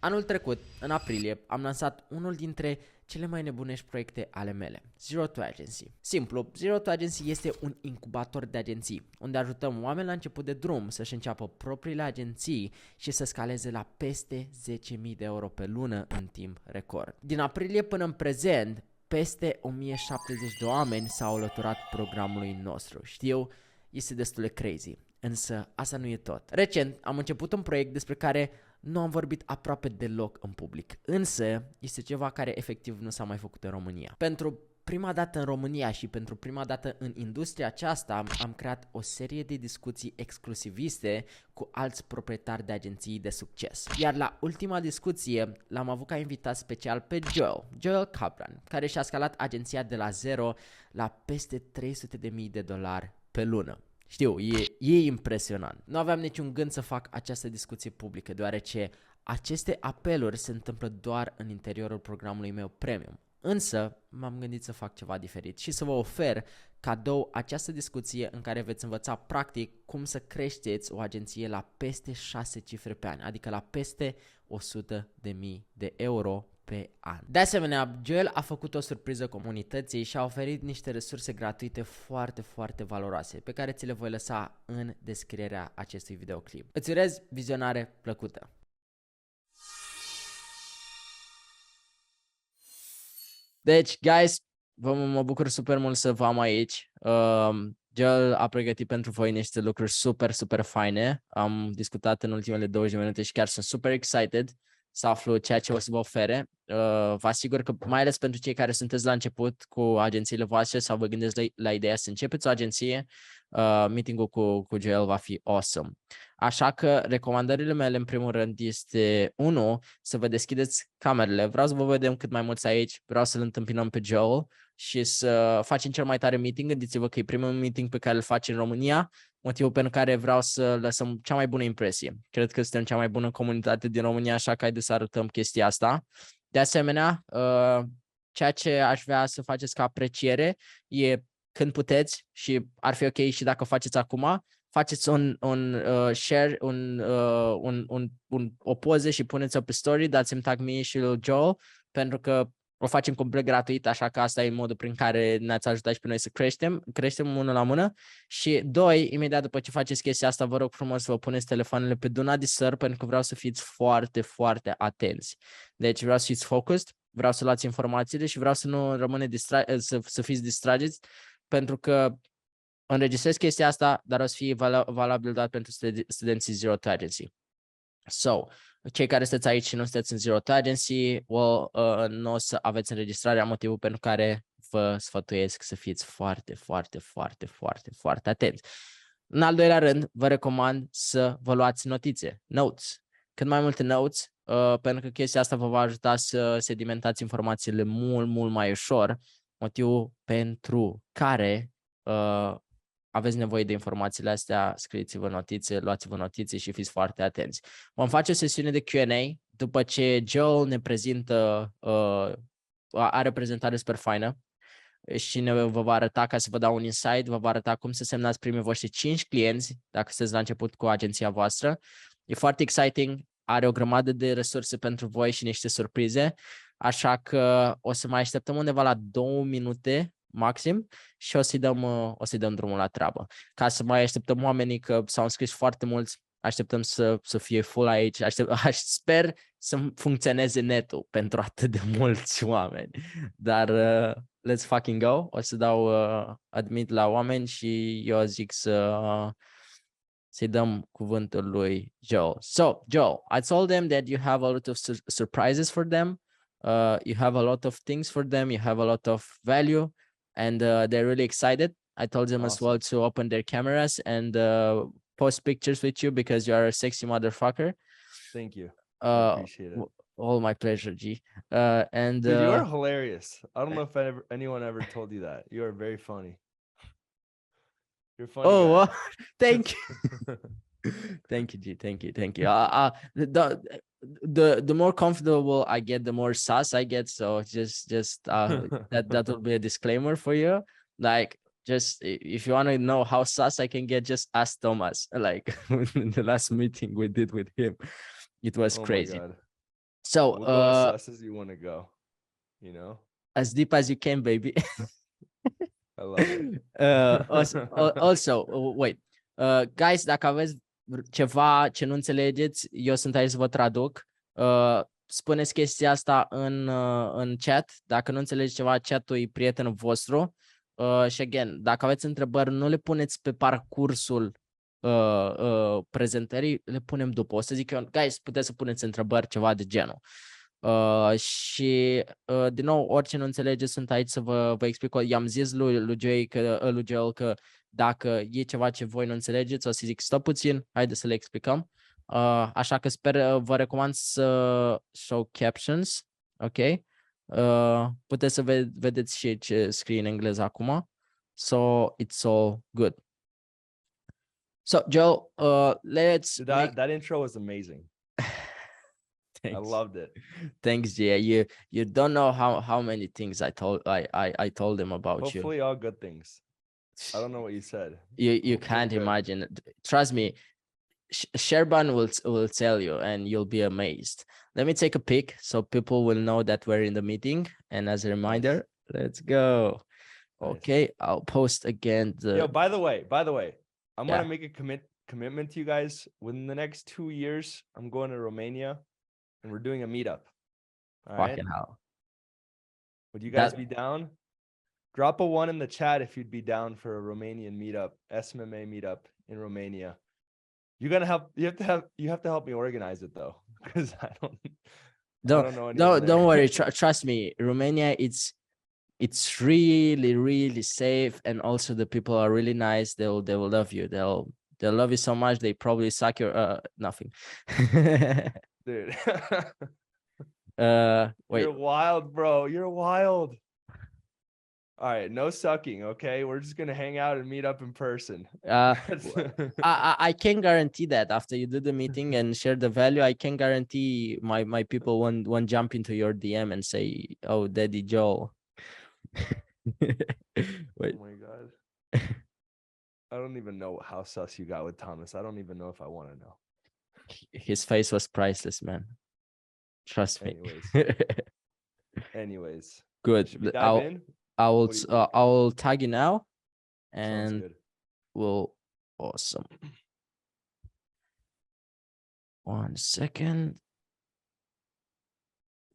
Anul trecut, în aprilie, am lansat unul dintre cele mai nebunești proiecte ale mele, Zero to Agency. Simplu, Zero to Agency este un incubator de agenții, unde ajutăm oameni la început de drum să-și înceapă propriile agenții și să scaleze la peste 10.000 de euro pe lună în timp record. Din aprilie până în prezent, peste 1070 de oameni s-au alăturat programului nostru. Știu, este destul de crazy, însă asta nu e tot. Recent am început un proiect despre care nu am vorbit aproape deloc în public, însă este ceva care efectiv nu s-a mai făcut în România. Pentru prima dată în România și pentru prima dată în industria aceasta am creat o serie de discuții exclusiviste cu alți proprietari de agenții de succes. Iar la ultima discuție l-am avut ca invitat special pe Joel Caplan, care și-a scalat agenția de la zero la peste $300.000 pe lună. Știu, e impresionant. Nu aveam niciun gând să fac această discuție publică, deoarece aceste apeluri se întâmplă doar în interiorul programului meu premium. Însă, m-am gândit să fac ceva diferit și să vă ofer cadou această discuție în care veți învăța practic cum să creșteți o agenție la peste 6 cifre pe an, adică la peste 100.000 de euro pe an. De asemenea, Joel a făcut o surpriză comunității și a oferit niște resurse gratuite foarte, foarte valoroase, pe care ți le voi lăsa în descrierea acestui videoclip. Îți urez vizionare plăcută! Deci, guys, mă bucur super mult să vă am aici. Joel a pregătit pentru voi niște lucruri super, super faine. Am discutat în ultimele 20 de minute și chiar sunt super excited să aflu ceea ce o să vă ofere. Vă asigur că, mai ales pentru cei care sunteți la început cu agențiile voastre sau vă gândiți la ideea să începeți o agenție, meeting-ul cu Joel va fi awesome. Așa că recomandările mele, în primul rând, este 1. Să vă deschideți camerele. Vreau să vă vedem cât mai mulți aici. Vreau să-l întâmpinăm pe Joel și să facem cel mai tare meeting. Gândiți-vă că e primul meeting pe care îl facem în România, motivul pentru care vreau să lăsăm cea mai bună impresie. Cred că suntem cea mai bună comunitate din România, așa că haideți să arătăm chestia asta. De asemenea, ceea ce aș vrea să faceți ca apreciere e când puteți și ar fi ok și dacă faceți acum, faceți un share, o poză și puneți-o pe story, dați-mi tag mie și lui Joel, pentru că o facem complet gratuit, așa că asta e modul prin care ne-ați ajutat și pe noi să creștem mână la mână. Și 2, imediat după ce faceți chestia asta, vă rog frumos să vă puneți telefoanele pe Do Not Disturb, pentru că vreau să fiți foarte, foarte atenți. Deci vreau să fiți focused, vreau să luați informațiile și vreau să nu să fiți distrageți, pentru că înregistrez chestia asta, dar o să fie valabil doar pentru studenții Zero to Agency. So, cei care sunteți aici și nu sunteți în Zero to Agency, nu o să aveți înregistrarea, motivul pentru care vă sfătuiesc să fiți foarte, foarte, foarte, foarte, foarte atenți. În al doilea rând, vă recomand să vă luați notes. Cât mai multe notes, pentru că chestia asta vă va ajuta să sedimentați informațiile mult, mult mai ușor, motivul pentru care aveți nevoie de informațiile astea, scrieți-vă notițe, luați-vă notițe și fiți foarte atenți. Vom face o sesiune de Q&A după ce Joel ne prezintă, are o prezentare super faină și vă va arăta, ca să vă dau un insight, vă va arăta cum să semnați primii voștri 5 clienți, dacă sunteți la început cu agenția voastră. E foarte exciting, are o grămadă de resurse pentru voi și niște surprize, așa că o să mai așteptăm undeva la 2 minute maxim și o să-i dăm drumul la treabă. Ca să mai așteptăm oamenii, că s-au înscris foarte mulți, așteptăm să fie full aici, sper să funcționeze netul pentru atât de mulți oameni, dar let's fucking go, o să dau admit la oameni și eu zic să-i dăm cuvântul lui Joel. So, Joel, I told them that you have a lot of surprises for them, you have a lot of things for them, you have a lot of value, and they're really excited. I told them as well to open their cameras and post pictures with you because you are a sexy motherfucker. Thank you. I appreciate it. All my pleasure, G. And dude, you are hilarious. I don't know if anyone ever told you that. You are very funny. You're funny. Oh, well, thank you. Thank you, G. Thank you. The more comfortable I get, the more sus I get. So just that will be a disclaimer for you. Like, just if you want to know how sus I can get, just ask Thomas. Like in the last meeting we did with him, it was crazy. So We'll go as sus as you want to go, you know? as deep as you can, baby. I love it. Wait. Guys, dacă aveți ceva ce nu înțelegeți, eu sunt aici să vă traduc. Spuneți chestia asta în chat. Dacă nu înțelegeți ceva, chat-ul e prietenul vostru. Și again, dacă aveți întrebări, nu le puneți pe parcursul prezentării, le punem după. O să zic eu, guys, puteți să puneți întrebări, ceva de genul. Și din nou, orice nu înțelegeți, sunt aici să vă explic. I-am zis lui Joel că dacă e ceva ce voi nu înțelegeți, o să zic stop puțin, haide să le explicăm. Așa că vă recomand să show captions, ok? Puteți să vedeți și ce scrie în engleză acum. So it's all good. So Joel, let's that intro was amazing. Thanks. I loved it. Thanks, Gia. You don't know how many things I told them about you. Hopefully all good things. I don't know what you said. You can't imagine. Trust me, Sherban will tell you and you'll be amazed. Let me take a pic so people will know that we're in the meeting. And as a reminder, let's go. Okay, I'll post again. Yo, by the way, I'm gonna make a commitment to you guys. Within the next 2 years, I'm going to Romania and we're doing a meetup. All Fucking right? hell. Would you guys be down? Drop a 1 in the chat if you'd be down for a Romanian meetup, SMMA meetup in Romania. You're gonna help. You have to help me organize it though, because I don't know anyone. Don't worry. Trust me, Romania. It's really, really safe, and also the people are really nice. They will love you. They'll love you so much. They probably suck your nothing. Dude. Wait. You're wild, bro. You're wild. All right, no sucking, okay? We're just gonna hang out and meet up in person. I can guarantee that after you do the meeting and share the value, I can guarantee my people won't jump into your DM and say, "Oh, Daddy Joel." Wait. Oh my god. I don't even know how sus you got with Thomas. I don't even know if I want to know. His face was priceless, man. Trust me. Anyways. Good. Should we dive in? I will tag you now, and we'll awesome. 1 second.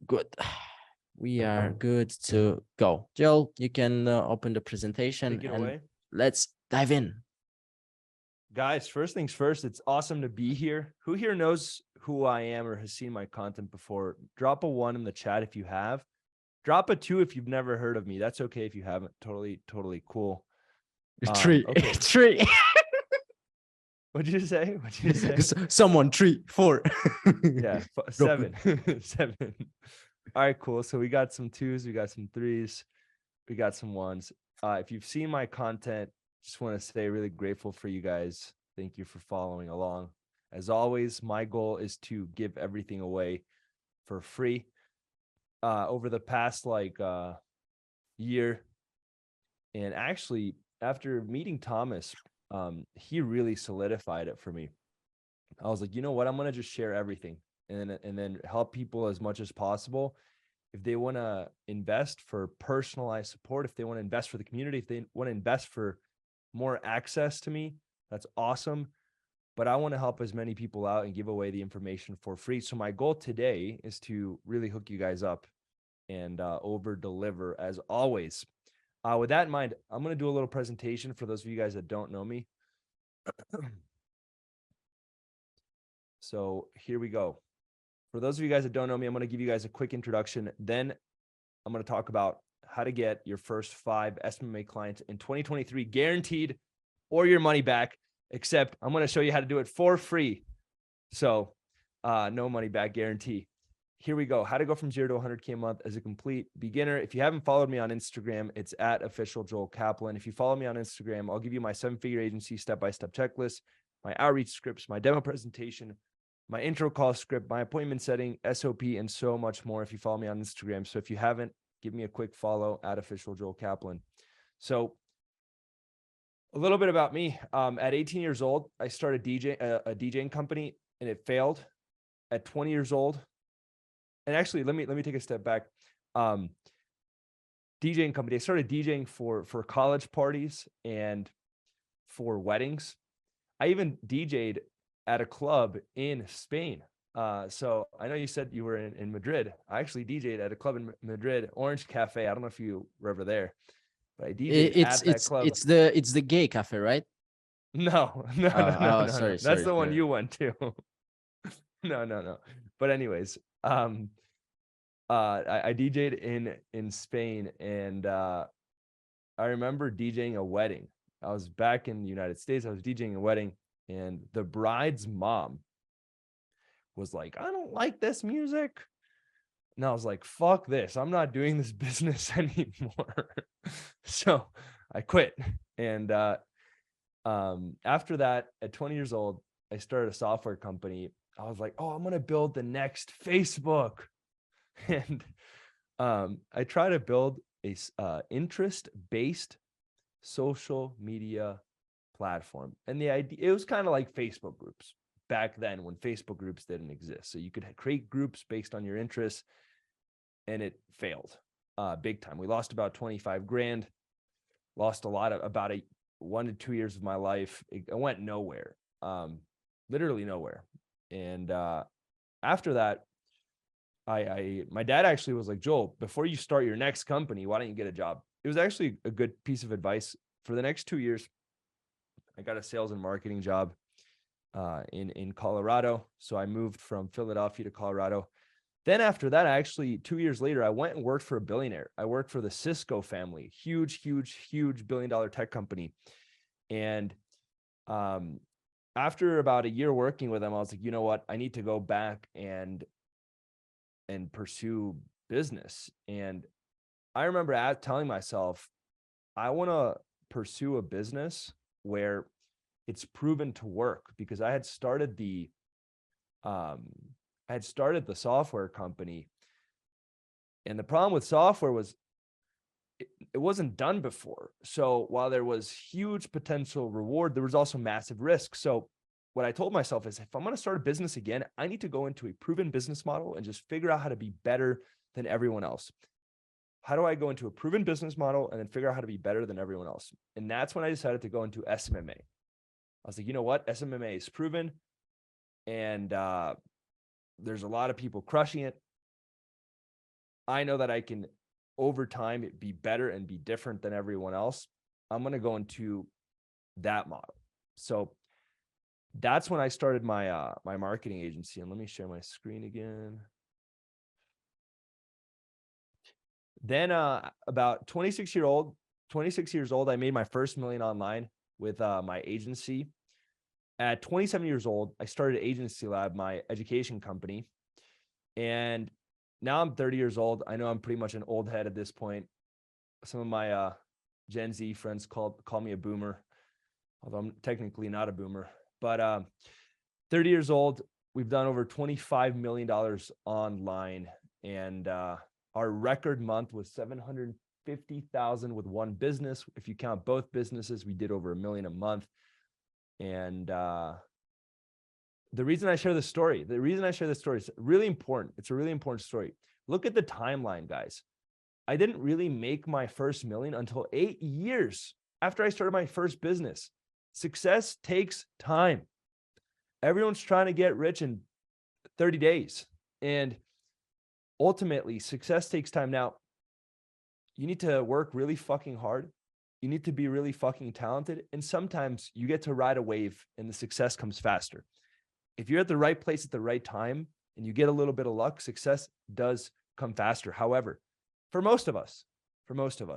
Good. We are good to go. Joel, you can open the presentation and let's dive in. Guys, first things first, it's awesome to be here. Who here knows who I am or has seen my content before? Drop a 1 in the chat if you have. Drop a 2 if you've never heard of me. That's okay if you haven't. Totally cool. 3. Okay. 3. What'd you say? Someone 3, 4. Yeah, 7. 7. All right, cool. So we got some 2s, we got some 3s, we got some 1s. If you've seen my content, just want to say really grateful for you guys. Thank you for following along. As always, my goal is to give everything away for free. Over the past year, and actually after meeting Thomas, he really solidified it for me. I was like, you know what, I'm gonna just share everything and then help people as much as possible. If they want to invest for personalized support, if they want to invest for the community, if they want to invest for more access to me, that's awesome. But I want to help as many people out and give away the information for free. So my goal today is to really hook you guys up and over deliver as always. With that in mind, I'm going to do a little presentation for those of you guys that don't know me. So here we go. For those of you guys that don't know me, I'm going to give you guys a quick introduction. Then I'm going to talk about how to get your first 5 SMMA clients in 2023 guaranteed or your money back, except I'm going to show you how to do it for free. So no money back guarantee. Here we go. How to go from 0 to 100K a month as a complete beginner. If you haven't followed me on Instagram, it's at official Joel Kaplan. If you follow me on Instagram, I'll give you my 7-figure agency step-by-step checklist, my outreach scripts, my demo presentation, my intro call script, my appointment setting, SOP, and so much more if you follow me on Instagram. So if you haven't, give me a quick follow at official Joel Kaplan. So a little bit about me. At 18 years old, I started a DJing company and it failed. At 20 years old, and actually, let me take a step back. DJing company. I started DJing for college parties and for weddings. I even DJ'd at a club in Spain. So I know you said you were in Madrid. I actually DJ'd at a club in Madrid, Orange Cafe. I don't know if you were ever there, but I DJ'd at that club. It's the gay cafe, right? No. Sorry, That's the one sorry. you went to. No. But anyways, I DJ'd in Spain, and I remember DJing a wedding. I was back in the United States. I was DJing a wedding, and the bride's mom was like, "I don't like this music." And I was like, "Fuck this. I'm not doing this business anymore." So I quit. And after that, at 20 years old, I started a software company. I was like, "Oh, I'm going to build the next Facebook." And I try to build a interest-based social media platform. And the idea, it was kind of like Facebook groups back then when Facebook groups didn't exist. So you could create groups based on your interests, and it failed big time. We lost about 25 grand, lost a lot of about 1 to 2 years of my life. It went nowhere, literally nowhere. And after that, my dad actually was like, "Joel, before you start your next company, why don't you get a job?" It was actually a good piece of advice. For the next 2 years, I got a sales and marketing job in Colorado. So I moved from Philadelphia to Colorado. Then after that, 2 years later, I went and worked for a billionaire. I worked for the Cisco family, huge $1 billion tech company. And after about a year working with them, I was like, you know what? I need to go back and pursue business. And I remember telling myself, I want to pursue a business where it's proven to work, because I had started the software company. And the problem with software was it wasn't done before. So while there was huge potential reward, there was also massive risk. So what I told myself is, if I'm going to start a business again, I need to go into a proven business model and just figure out how to be better than everyone else. How do I go into a proven business model and then figure out how to be better than everyone else? And that's when I decided to go into SMMA. I was like, you know what? SMMA is proven, and there's a lot of people crushing it. I know that I can, over time, be better and be different than everyone else. I'm going to go into that model. So that's when I started my my marketing agency. And let me share my screen again. Then about 26 years old, I made my first $1 million online with my agency. At 27 years old, I started Agency Lab, my education company. And now I'm 30 years old. I know I'm pretty much an old head at this point. Some of my Gen Z friends call me a boomer, although I'm technically not a boomer. But 30 years old, we've done over $25 million online. And our record month was 750,000 with one business. If you count both businesses, we did over $1 million a month. And the reason I share this story is really important. It's a really important story. Look at the timeline, guys. I didn't really make my first $1 million until 8 years after I started my first business. Success takes time. Everyone's trying to get rich in 30 days. And ultimately, success takes time. Now, you need to work really fucking hard. You need to be really fucking talented. And sometimes you get to ride a wave and the success comes faster. If you're at the right place at the right time and you get a little bit of luck, success does come faster. However, for most of us,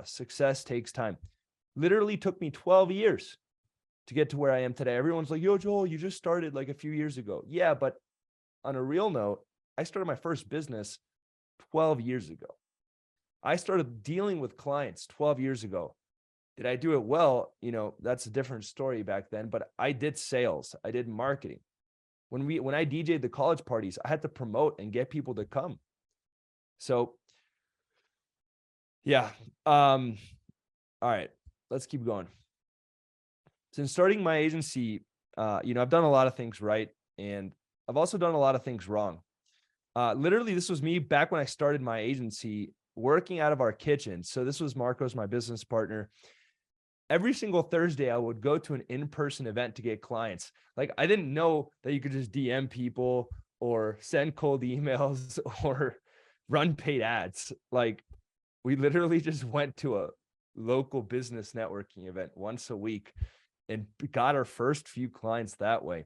success takes time. Literally took me 12 years to get to where I am today. Everyone's like, yo, Joel, you just started like a few years ago. Yeah, but on a real note, I started my first business 12 years ago. I started dealing with clients 12 years ago. Did I do it well? You know, that's a different story back then, but I did sales. I did marketing. When I DJ'd the college parties, I had to promote and get people to come. So yeah. All right, let's keep going. Since starting my agency, I've done a lot of things right, and I've also done a lot of things wrong. Literally, this was me back when I started my agency, working out of our kitchen. So this was Marcos, my business partner. Every single Thursday, I would go to an in-person event to get clients. Like, I didn't know that you could just DM people or send cold emails or run paid ads. Like, we literally just went to a local business networking event once a week and got our first few clients that way.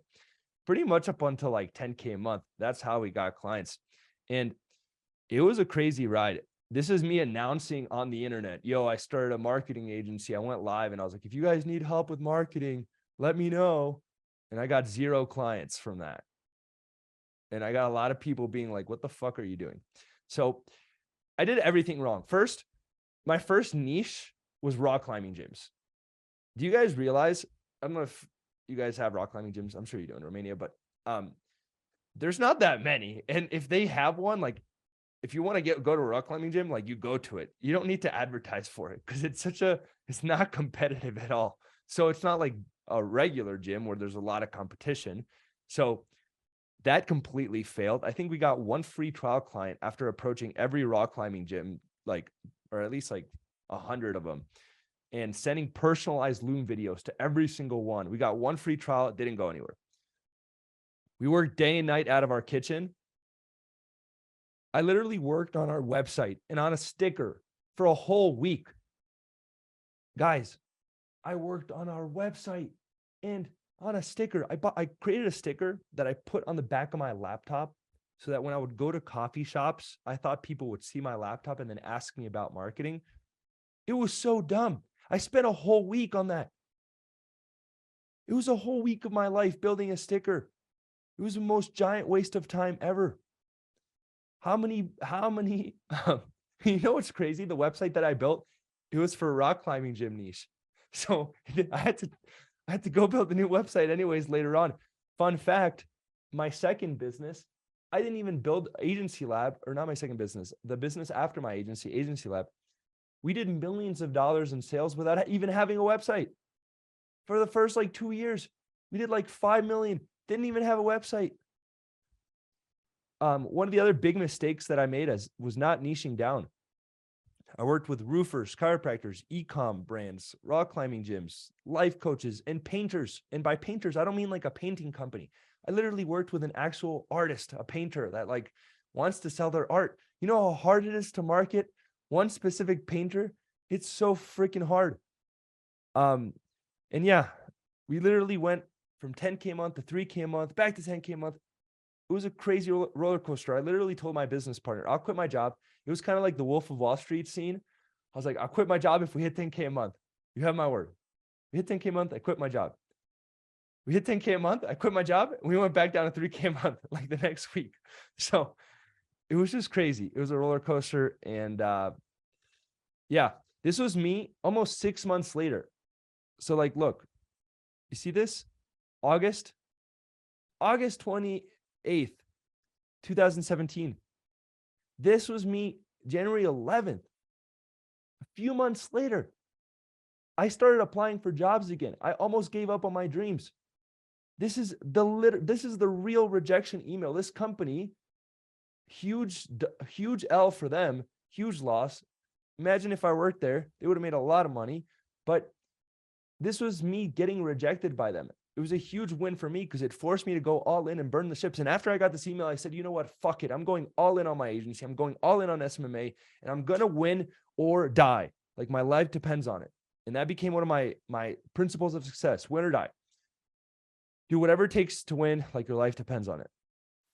Pretty much up until like 10K a month. That's how we got clients. And it was a crazy ride. This is me announcing on the internet, yo, I started a marketing agency. I went live and I was like, if you guys need help with marketing, let me know. And I got 0 clients from that. And I got a lot of people being like, what the fuck are you doing? So I did everything wrong. First, my first niche was rock climbing gyms. Do you guys realize, I don't know if you guys have rock climbing gyms. I'm sure you do in Romania, but there's not that many. And if they have one, like, if you want to go to a rock climbing gym, like, you go to it. You don't need to advertise for it because it's not competitive at all. So it's not like a regular gym where there's a lot of competition. So that completely failed. I think we got 1 free trial client after approaching every rock climbing gym, like, or at least like 100 of them, and sending personalized Loom videos to every single one. We got 1 free trial. It didn't go anywhere. We worked day and night out of our kitchen. I literally worked on our website and on a sticker for a whole week. Guys, I worked on our website and on a sticker. I created a sticker that I put on the back of my laptop so that when I would go to coffee shops, I thought people would see my laptop and then ask me about marketing. It was so dumb. I spent a whole week on that. It was a whole week of my life building a sticker. It was the most giant waste of time ever. How many, you know what's crazy? The website that I built, it was for a rock climbing gym niche. So I had to go build a new website anyways later on. Fun fact, my second business, I didn't even build Agency Lab, or not my second business, the business after my agency, Agency Lab. We did millions of dollars in sales without even having a website. For the first like 2 years, we did like 5 million, didn't even have a website. One of the other big mistakes that I made was not niching down. I worked with roofers, chiropractors, e-com brands, rock climbing gyms, life coaches, and painters. And by painters, I don't mean like a painting company. I literally worked with an actual artist, a painter that like wants to sell their art. You know how hard it is to market one specific painter? It's so freaking hard. And yeah, we literally went from 10K a month to 3K a month, back to 10K a month. It was a crazy roller coaster. I literally told my business partner, I'll quit my job. It was kind of like the Wolf of Wall Street scene. I was like, I'll quit my job if we hit 10K a month. You have my word. We hit 10K a month, I quit my job. We hit 10K a month, I quit my job, and we went back down to 3K a month like the next week. So it was just crazy. It was a roller coaster. And yeah, this was me almost 6 months later. So like, look, you see this? August 28th, 2017. This was me January 11th. A few months later, I started applying for jobs again. I almost gave up on my dreams. This is the real rejection email. This company, huge L for them, huge loss. Imagine if I worked there, they would have made a lot of money, but this was me getting rejected by them. It was a huge win for me because it forced me to go all in and burn the ships. And after I got this email, I said, you know what? Fuck it. I'm going all in on my agency. I'm going all in on SMMA, and I'm going to win or die. Like, my life depends on it. And that became one of my principles of success: win or die. Do whatever it takes to win, like your life depends on it.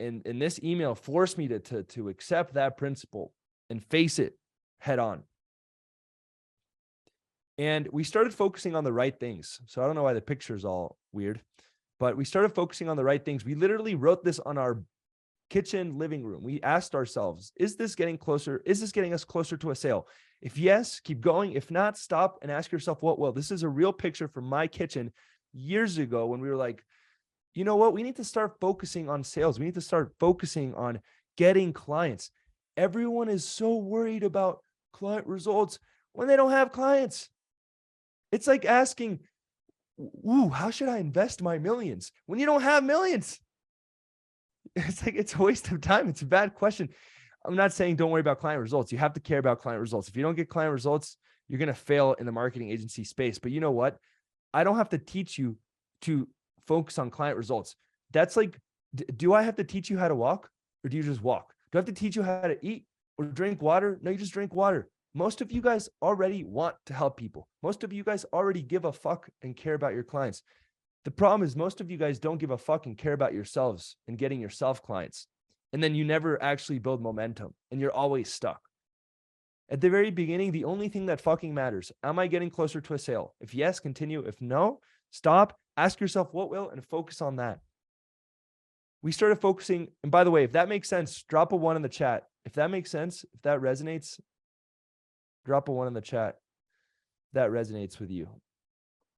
And this email forced me to accept that principle and face it head on. And we started focusing on the right things. So I don't know why the picture is all weird, but we started focusing on the right things. We literally wrote this on our kitchen living room. We asked ourselves, is this getting closer? Is this getting us closer to a sale? If yes, keep going. If not, stop and ask yourself, what will? This is a real picture from my kitchen years ago when we were like, you know what? We need to start focusing on sales. We need to start focusing on getting clients. Everyone is so worried about client results when they don't have clients. It's like asking, ooh, how should I invest my millions when you don't have millions? It's like, it's a waste of time. It's a bad question. I'm not saying don't worry about client results. You have to care about client results. If you don't get client results, you're going to fail in the marketing agency space. But you know what? I don't have to teach you to focus on client results. That's like, do I have to teach you how to walk, or do you just walk? Do I have to teach you how to eat or drink water? No, you just drink water. Most of you guys already want to help people. Most of you guys already give a fuck and care about your clients. The problem is most of you guys don't give a fuck and care about yourselves and getting yourself clients. And then you never actually build momentum and you're always stuck. At the very beginning, the only thing that fucking matters, am I getting closer to a sale? If yes, continue. If no, stop, ask yourself what will, and focus on that. We started focusing, and by the way, if that makes sense, drop a 1 in the chat. If that makes sense, if that resonates, drop a 1 in the chat. That resonates with you.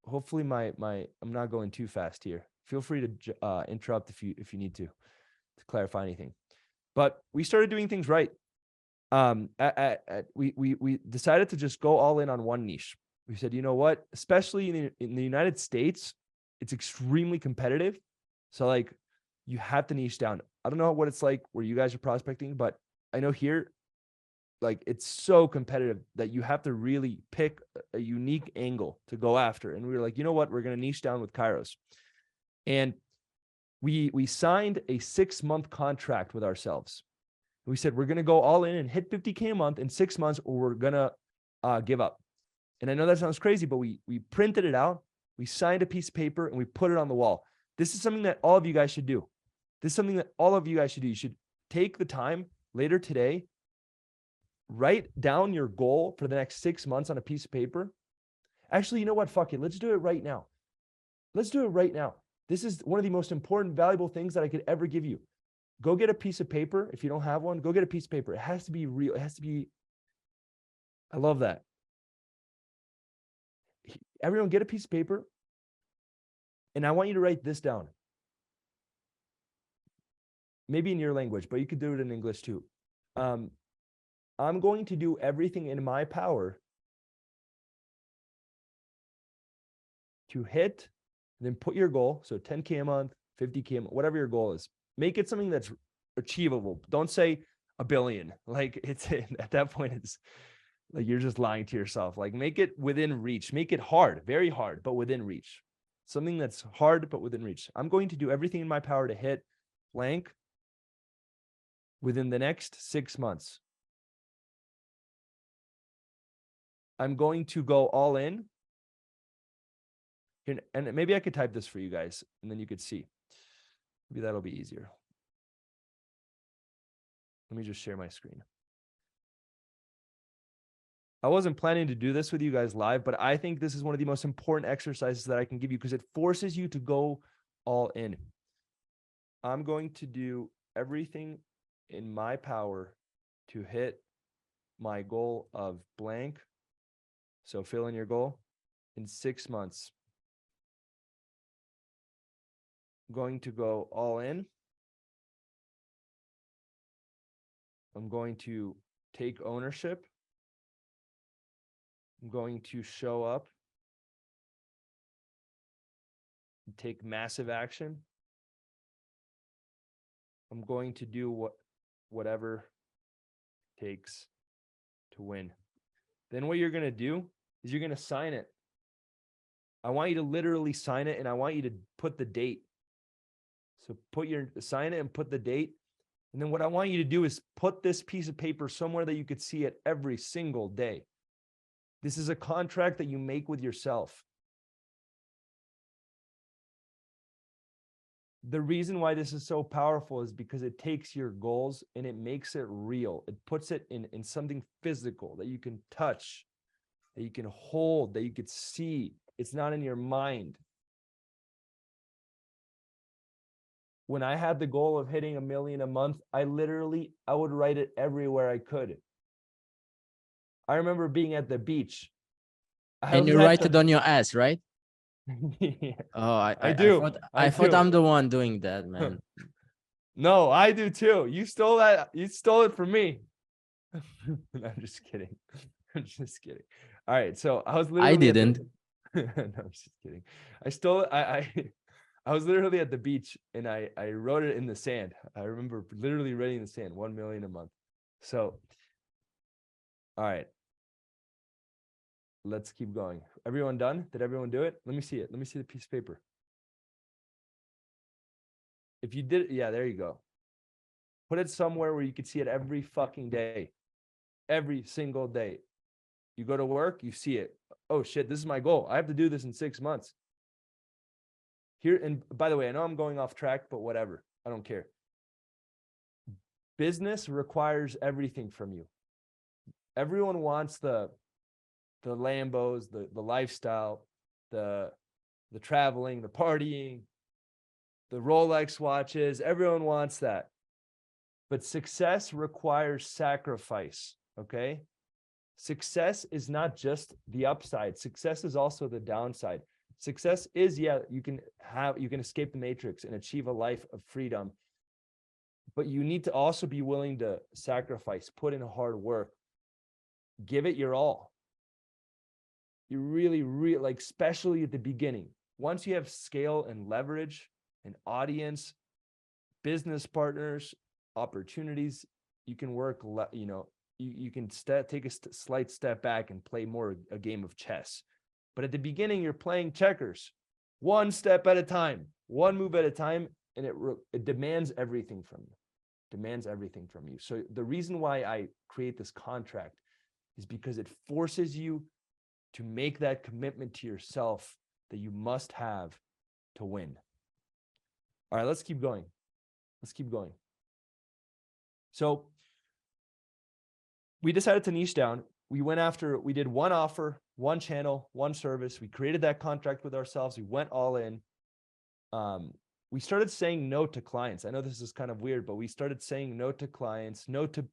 Hopefully I'm not going too fast here. Feel free to interrupt if you need to clarify anything. But we started doing things right. We decided to just go all in on one niche. We said, you know what, especially in the United States, it's extremely competitive. So like, you have to niche down. I don't know what it's like where you guys are prospecting, but I know here, like, it's so competitive that you have to really pick a unique angle to go after. And we were like, you know what, we're going to niche down with Kairos. And we signed a 6-month contract with ourselves. We said, we're going to go all in and hit 50K a month in 6 months, or we're going to give up. And I know that sounds crazy, but we printed it out. We signed a piece of paper and we put it on the wall. This is something that all of you guys should do. This is something that all of you guys should do. You should take the time later today, write down your goal for the next 6 months on a piece of paper. Actually, you know what? Fuck it. Let's do it right now. Let's do it right now. This is one of the most important, valuable things that I could ever give you. Go get a piece of paper. If you don't have one, go get a piece of paper. It has to be real. It has to be, I love that. Everyone get a piece of paper. And I want you to write this down. Maybe in your language, but you could do it in English too. I'm going to do everything in my power to hit, and then put your goal. So 10K a month, 50K a month, whatever your goal is. Make it something that's achievable. Don't say a billion. Like, it's at that point, it's like you're just lying to yourself. Like, make it within reach. Make it hard, very hard, but within reach. Something that's hard, but within reach. I'm going to do everything in my power to hit blank within the next 6 months. I'm going to go all in. And maybe I could type this for you guys, and then you could see. Maybe that'll be easier. Let me just share my screen. I wasn't planning to do this with you guys live, but I think this is one of the most important exercises that I can give you because it forces you to go all in. I'm going to do everything in my power to hit my goal of blank. So fill in your goal in 6 months. I'm going to go all in. I'm going to take ownership. I'm going to show up and take massive action. I'm going to do whatever it takes to win. Then what you're going to do is you're going to sign it. I want you to literally sign it, and I want you to put the date. So sign it and put the date. And then what I want you to do is put this piece of paper somewhere that you could see it every single day. This is a contract that you make with yourself. The reason why this is so powerful is because it takes your goals and it makes it real. It puts it in something physical that you can touch, that you can hold, that you could see. It's not in your mind. When I had the goal of hitting 1 million a month, I would write it everywhere I could. I remember being at the beach. And you write it on your ass, right? Yeah. Oh, I do. I thought I'm the one doing that, man. No, I do too. You stole that. You stole it from me. I'm just kidding. I'm just kidding. All right. So I was literally. I didn't. No, I'm just kidding. I stole it. I was literally at the beach and I wrote it in the sand. I remember literally writing in the sand, 1 million a month. So, all right. Let's keep going. Everyone done? Did everyone do it? Let me see it. Let me see the piece of paper. If you did, yeah, there you go. Put it somewhere where you could see it every fucking day. Every single day. You go to work, you see it. Oh shit, this is my goal. I have to do this in 6 months. Here, and by the way, I know I'm going off track, but whatever. I don't care. Business requires everything from you. Everyone wants the Lambos, the lifestyle, the traveling, the partying, the Rolex watches. Everyone wants that. But success requires sacrifice, okay? Success is not just the upside. Success is also the downside. Success is, yeah, you can escape the matrix and achieve a life of freedom. But you need to also be willing to sacrifice, put in hard work, give it your all. You really, like, especially at the beginning. Once you have scale and leverage, an audience, business partners, opportunities, you can work, you can take a slight step back and play more a game of chess. But at the beginning, you're playing checkers, one step at a time, one move at a time, and it demands everything from you. Demands everything from you. So the reason why I create this contract is because it forces you to make that commitment to yourself that you must have to win. All right, let's keep going. Let's keep going. So we decided to niche down. We did one offer, one channel, one service. We created that contract with ourselves. We went all in. We started saying no to clients. I know this is kind of weird, but we started saying no to clients.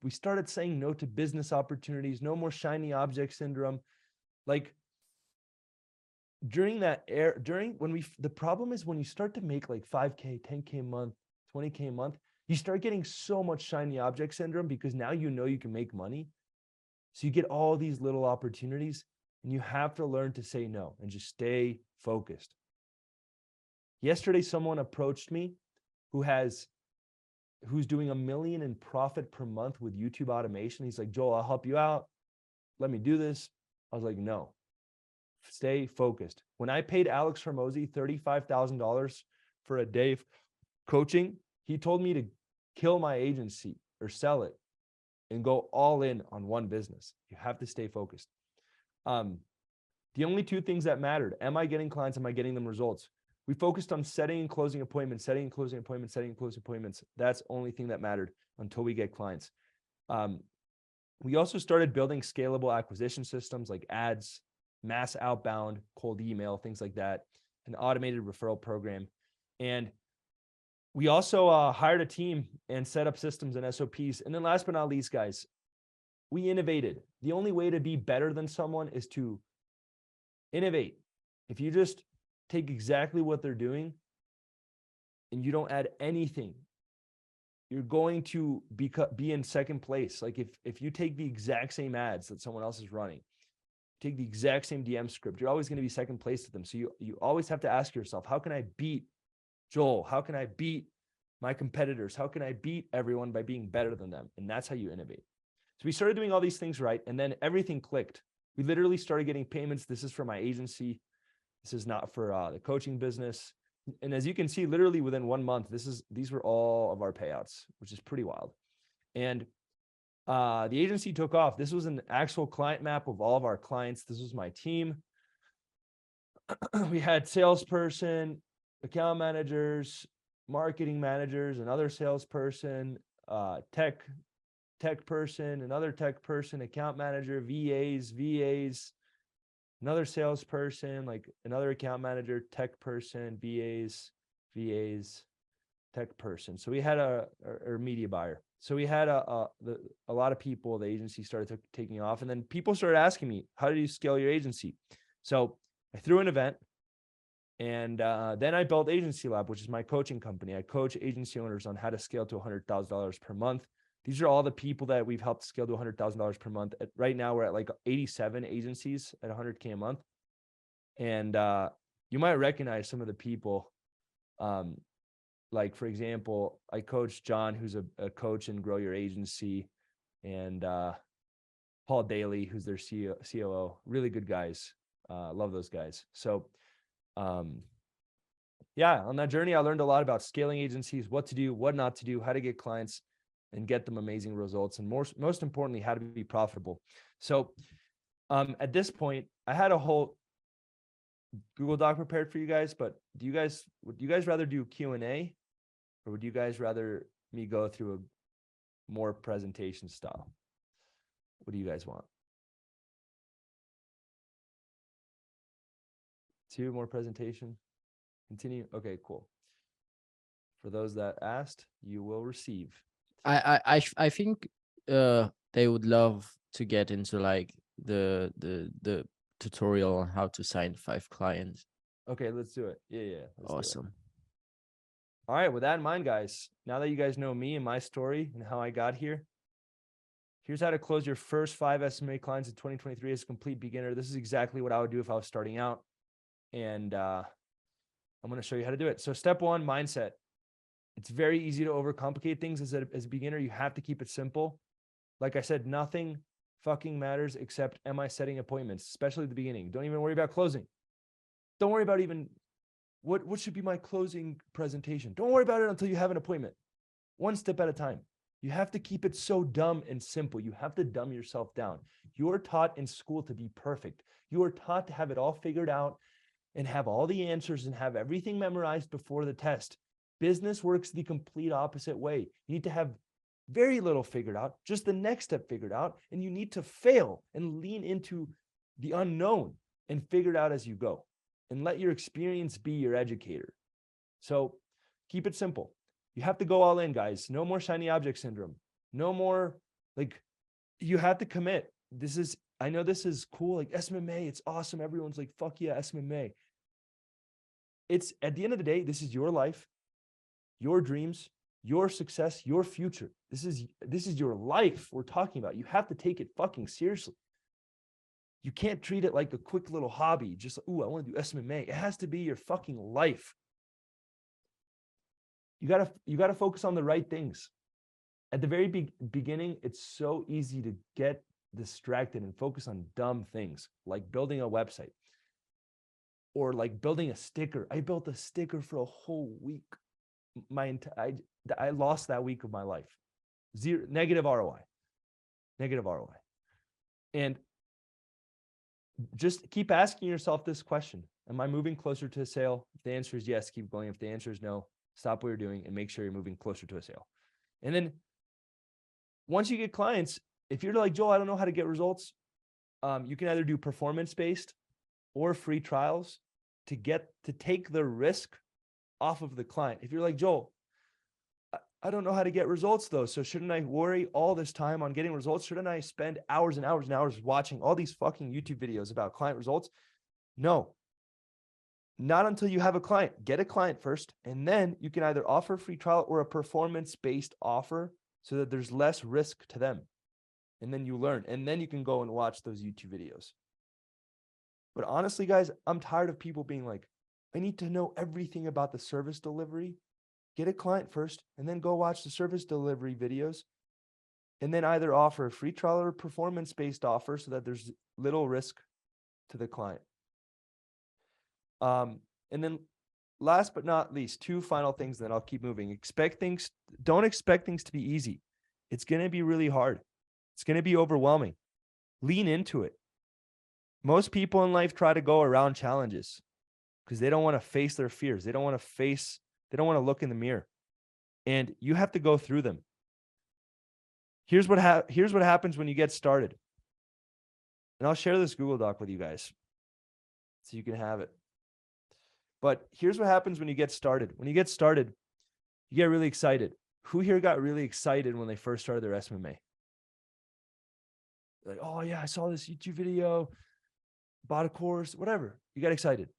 We started saying no to business opportunities. No more shiny object syndrome. Like, during that the problem is when you start to make like 5K, 10K a month, 20K a month, you start getting so much shiny object syndrome because now you know you can make money. So you get all these little opportunities and you have to learn to say no and just stay focused. Yesterday, someone approached me who's doing $1 million in profit per month with YouTube automation. He's like, Joel, I'll help you out. Let me do this. I was like, no, stay focused. When I paid Alex Hormozy $35,000 for a day of coaching, he told me to kill my agency or sell it and go all in on one business. You have to stay focused. The only two things that mattered: am I getting clients? Am I getting them results? We focused on setting and closing appointments, setting and closing appointments, setting and closing appointments. That's the only thing that mattered until we get clients. We also started building scalable acquisition systems like ads, mass outbound, cold email, things like that, an automated referral program. And we also hired a team and set up systems and SOPs. And then last but not least, guys, we innovated. The only way to be better than someone is to innovate. If you just take exactly what they're doing and you don't add anything, you're going to be in second place. Like if you take the exact same ads that someone else is running, take the exact same DM script, you're always going to be second place to them. So you always have to ask yourself, how can I beat Joel? How can I beat my competitors? How can I beat everyone by being better than them? And that's how you innovate. So we started doing all these things right, and then everything clicked. We literally started getting payments. This is for my agency. This is not for the coaching business. And as you can see, literally within 1 month, these were all of our payouts, which is pretty wild. And the agency took off. This was an actual client map of all of our clients. This was my team. We had salesperson, account managers, marketing managers, another salesperson, tech person, another tech person, account manager, VAs, another salesperson, like another account manager, tech person, VAs, tech person. So we had a media buyer. So we had a lot of people. The agency started taking off, and then people started asking me, how do you scale your agency? So I threw an event, and then I built Agency Lab, which is my coaching company. I coach agency owners on how to scale to $100,000 per month. These are all the people that we've helped scale to $100,000 per month. Right now, we're at like 87 agencies at $100K a month. And you might recognize some of the people Like, for example, I coach John, who's a coach in Grow Your Agency, and Paul Daly, who's their COO. Really good guys. Love those guys. So, yeah, on that journey, I learned a lot about scaling agencies, what to do, what not to do, how to get clients and get them amazing results, and most importantly, how to be profitable. So, at this point, I had a whole Google Doc prepared for you guys, but would you guys rather do Q&A, or would you guys rather me go through a more presentation style? What do you guys want? 2 more presentation? Continue? Okay, cool. For those that asked, you will receive. I think they would love to get into like the tutorial on how to sign 5 clients. Okay, let's do it. Yeah. Awesome. All right, with that in mind, guys, now that you guys know me and my story and how I got here, here's how to close your first 5 SMA clients in 2023 as a complete beginner. This is exactly what I would do if I was starting out. And I'm going to show you how to do it. So step 1, mindset. It's very easy to overcomplicate things as a beginner. You have to keep it simple. Like I said, nothing fucking matters except, am I setting appointments, especially at the beginning. Don't even worry about closing. Don't worry about even what should be my closing presentation. Don't worry about it until you have an appointment. One step at a time. You have to keep it so dumb and simple. You have to dumb yourself down. You're taught in school to be perfect. You are taught to have it all figured out and have all the answers and have everything memorized before the test. Business works the complete opposite way. You need to have very little figured out, just the next step figured out, and you need to fail and lean into the unknown and figure it out as you go, and let your experience be your educator. So keep it simple. You have to go all in, guys. No more shiny object syndrome. No more, like, you have to commit. I know this is cool, like SMMA, it's awesome. Everyone's like, fuck yeah, SMMA. It's, at the end of the day, this is your life, your dreams, your success, your future. This is your life we're talking about. You have to take it fucking seriously. You can't treat it like a quick little hobby. Just, ooh, I want to do SMMA. It has to be your fucking life. You gotta focus on the right things. At the very beginning, it's so easy to get distracted and focus on dumb things like building a website or like building a sticker. I built a sticker for a whole week. I lost that week of my life. Negative ROI. And just keep asking yourself this question. Am I moving closer to a sale? If the answer is yes, keep going. If the answer is no, stop what you're doing and make sure you're moving closer to a sale. And then once you get clients, if you're like, Joel, I don't know how to get results, you can either do performance-based or free trials to take the risk off of the client. If you're like, Joel, I don't know how to get results though, so shouldn't I worry all this time on getting results? Shouldn't I spend hours and hours and hours watching all these fucking YouTube videos about client results? No, not until you have a client. Get a client first, and then you can either offer a free trial or a performance-based offer so that there's less risk to them. And then you learn, and then you can go and watch those YouTube videos. But honestly, guys, I'm tired of people being like, I need to know everything about the service delivery. Get a client first, and then go watch the service delivery videos, and then either offer a free trial or a performance-based offer so that there's little risk to the client. And then last but not least, 2 final things, then I'll keep moving. Don't expect things to be easy. It's going to be really hard. It's going to be overwhelming. Lean into it. Most people in life try to go around challenges because they don't want to face their fears. They don't want to look in the mirror, and you have to go through them. Here's what happens when you get started. And I'll share this Google Doc with you guys so you can have it. But here's what happens when you get started. When you get started, you get really excited. Who here got really excited when they first started their SMMA? Like, oh yeah, I saw this YouTube video, bought a course, whatever. You got excited.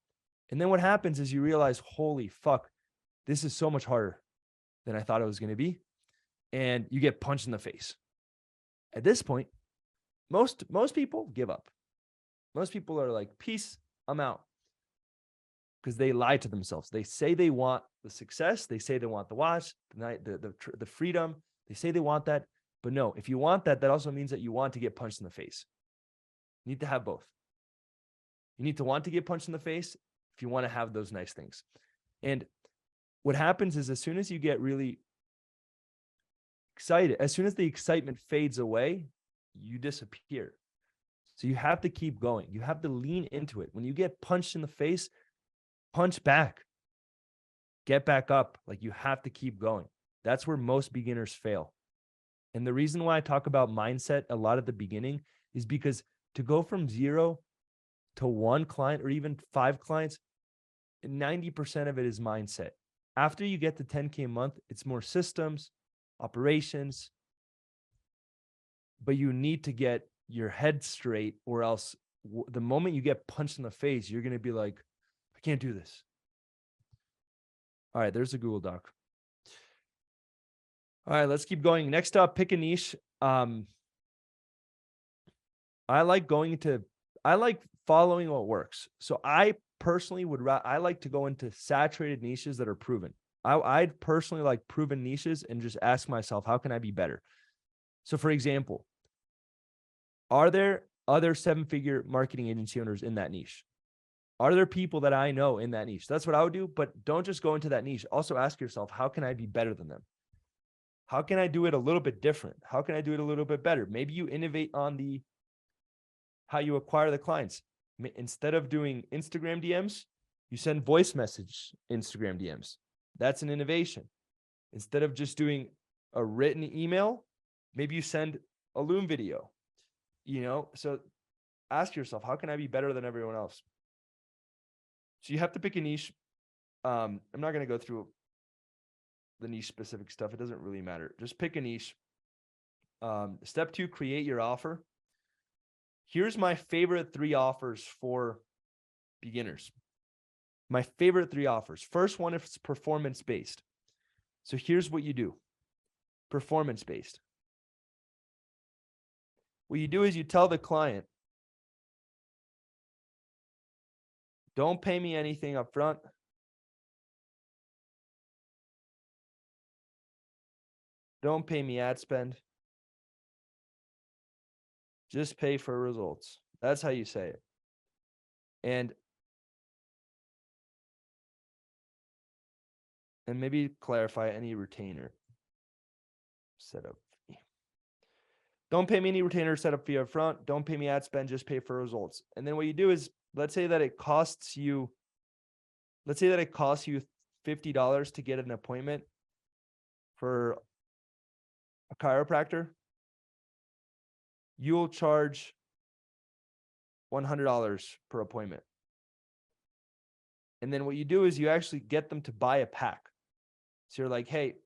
And then what happens is you realize, holy fuck, this is so much harder than I thought it was going to be. And you get punched in the face. At this point, most people give up. Most people are like, peace, I'm out. because they lie to themselves. They say they want the success. They say they want the watch, the freedom. They say they want that. But no, if you want that, that also means that you want to get punched in the face. You need to have both. You need to want to get punched in the face if you want to have those nice things. And what happens is as soon as you get really excited, as soon as the excitement fades away, you disappear. So you have to keep going. You have to lean into it. When you get punched in the face, punch back. Get back up. Like, you have to keep going. That's where most beginners fail. And the reason why I talk about mindset a lot at the beginning is because to go from 0 to 1 client or even 5 clients, 90% of it is mindset. After you get to 10K a month, it's more systems, operations, but you need to get your head straight, or else the moment you get punched in the face, you're going to be like, I can't do this. All right, there's a Google Doc. All right, let's keep going. Next up, pick a niche. I like following what works. So I personally I like to go into saturated niches that are proven. I'd personally like proven niches and just ask myself, how can I be better? So for example, are there other 7-figure marketing agency owners in that niche? Are there people that I know in that niche? That's what I would do, but don't just go into that niche. Also ask yourself, how can I be better than them? How can I do it a little bit different? How can I do it a little bit better? Maybe you innovate on how you acquire the clients. Instead of doing Instagram DMs, you send voice message Instagram DMs. That's an innovation. Instead of just doing a written email, maybe you send a Loom video. So ask yourself, how can I be better than everyone else? So you have to pick a niche. I'm not going to go through the niche specific stuff. It doesn't really matter. Just pick a niche. Step 2, create your offer. Here's my favorite 3 offers for beginners. My favorite 3 offers. First one is performance-based. So here's what you do. Performance-based. What you do is you tell the client, don't pay me anything up front. Don't pay me ad spend. Just pay for results. That's how you say it. And maybe clarify any retainer setup fee. Don't pay me any retainer setup fee up front. Don't pay me ad spend. Just pay for results. And then what you do is, let's say that it costs you $50 to get an appointment for a chiropractor. You'll charge $100 per appointment. And then what you do is you actually get them to buy a pack. So you're like, hey,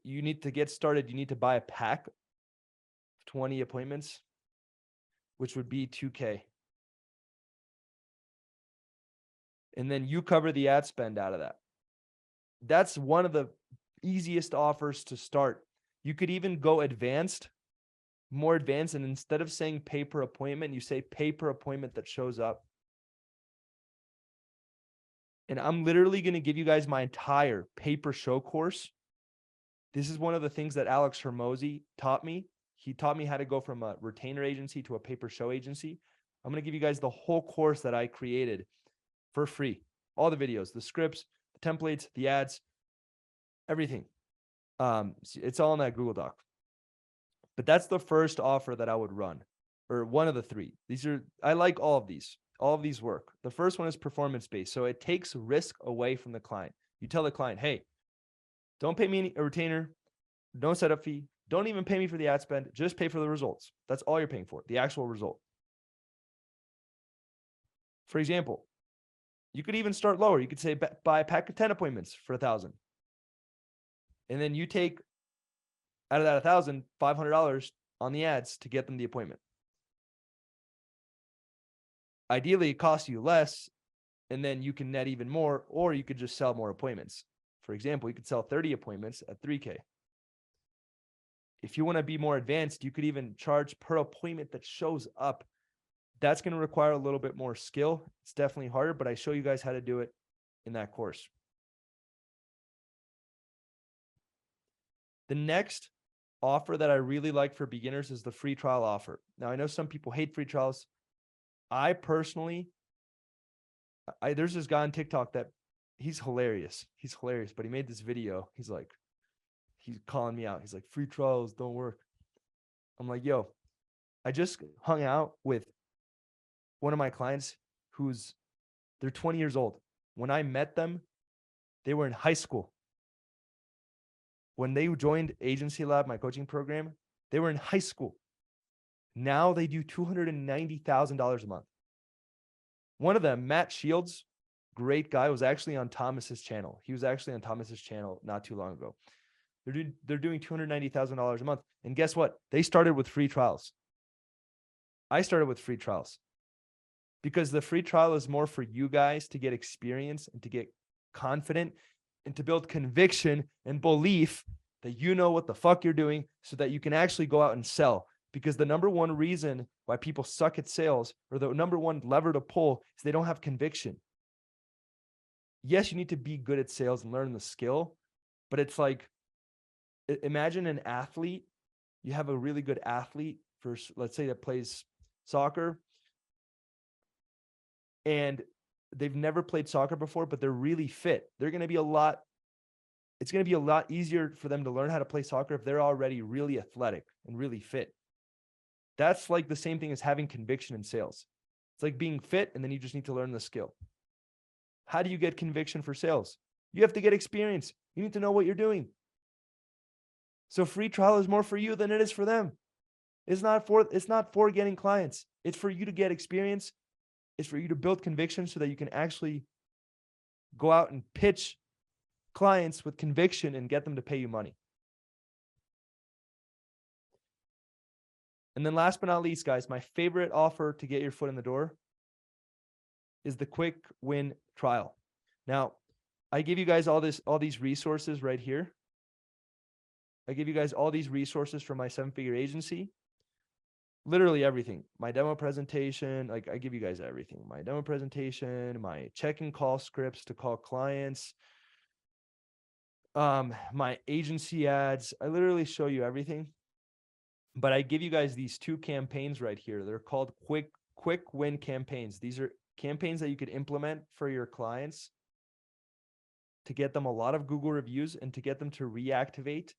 you need to get started. You need to buy a pack of 20 appointments, which would be $2K. And then you cover the ad spend out of that. That's one of the easiest offers to start. You could even go more advanced, and instead of saying pay per appointment, you say pay per appointment that shows up. And I'm literally going to give you guys my entire pay per show course. This is one of the things that Alex Hermosi taught me. He taught me how to go from a retainer agency to a pay per show agency. I'm going to give you guys the whole course that I created for free. All the videos, the scripts, the templates, the ads, everything. It's all in that Google Doc. But that's the first offer that I would run, or one of the 3. I like all of these. All of these work. The first one is performance-based. So it takes risk away from the client. You tell the client, hey, don't pay me a retainer, no setup fee, don't even pay me for the ad spend, just pay for the results. That's all you're paying for, the actual result. For example, you could even start lower. You could say buy a pack of 10 appointments for $1,000. And then you take out of that $1,000, $500 on the ads to get them the appointment. Ideally, it costs you less, and then you can net even more, or you could just sell more appointments. For example, you could sell 30 appointments at $3K. If you want to be more advanced, you could even charge per appointment that shows up. That's going to require a little bit more skill. It's definitely harder, but I show you guys how to do it in that course. The next offer that I really like for beginners is the free trial offer. Now, I know some people hate free trials. I personally, there's this guy on TikTok that he's hilarious. He's hilarious, but he made this video. He's calling me out. He's like, free trials don't work. I'm like, yo, I just hung out with one of my clients they're 20 years old. When I met them, they were in high school. When they joined Agency Lab, my coaching program, they were in high school. Now they do $290,000 a month. One of them, Matt Shields, great guy, was actually on Thomas's channel. He was actually on Thomas's channel not too long ago. They're doing $290,000 a month. And guess what? They started with free trials. I started with free trials because the free trial is more for you guys to get experience and to get confident and to build conviction and belief that you know what the fuck you're doing so that you can actually go out and sell. Because the number one reason why people suck at sales, or the number one lever to pull, is they don't have conviction. Yes, you need to be good at sales and learn the skill, but it's like, imagine an athlete. You have a really good athlete for, let's say, that plays soccer, and they've never played soccer before, but they're really fit. It's going to be a lot easier for them to learn how to play soccer if they're already really athletic and really fit. That's like the same thing as having conviction in sales. It's like being fit, and then you just need to learn the skill. How do you get conviction for sales? You have to get experience. You need to know what you're doing. So free trial is more for you than it is for them. It's not for getting clients. It's for you to get experience. It's for you to build conviction so that you can actually go out and pitch clients with conviction and get them to pay you money. And then last but not least, guys, my favorite offer to get your foot in the door is the quick win trial. Now, I give you guys all these resources right here. I give you guys all these resources from my 7-figure agency. Literally everything. My demo presentation, like I give you guys everything. My demo presentation, my check-in call scripts to call clients, my agency ads. I literally show you everything. But I give you guys these 2 campaigns right here. They're called quick win campaigns. These are campaigns that you could implement for your clients to get them a lot of Google reviews and to get them to reactivate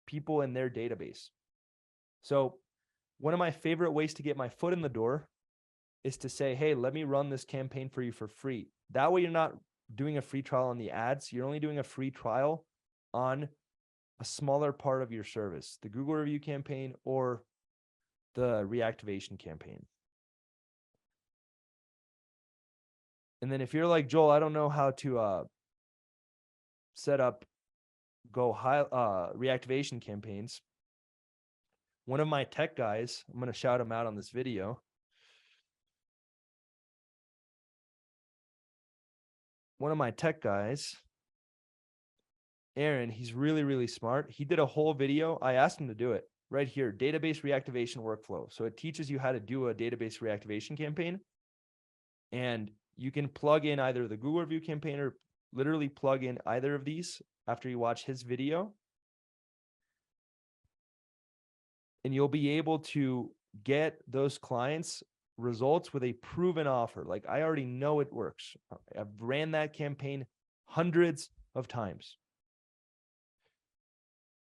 people in their database. So one of my favorite ways to get my foot in the door is to say, hey, let me run this campaign for you for free. That way you're not doing a free trial on the ads. You're only doing a free trial on a smaller part of your service, the Google review campaign or the reactivation campaign. And then if you're like, Joel, I don't know how to set up reactivation campaigns. One of my tech guys, I'm going to shout him out on this video. One of my tech guys, Aaron, he's really, really smart. He did a whole video. I asked him to do it right here, database reactivation workflow. So it teaches you how to do a database reactivation campaign. And you can plug in either the Google review campaign or literally plug in either of these after you watch his video. And you'll be able to get those clients results with a proven offer. Like, I already know it works. I've ran that campaign hundreds of times.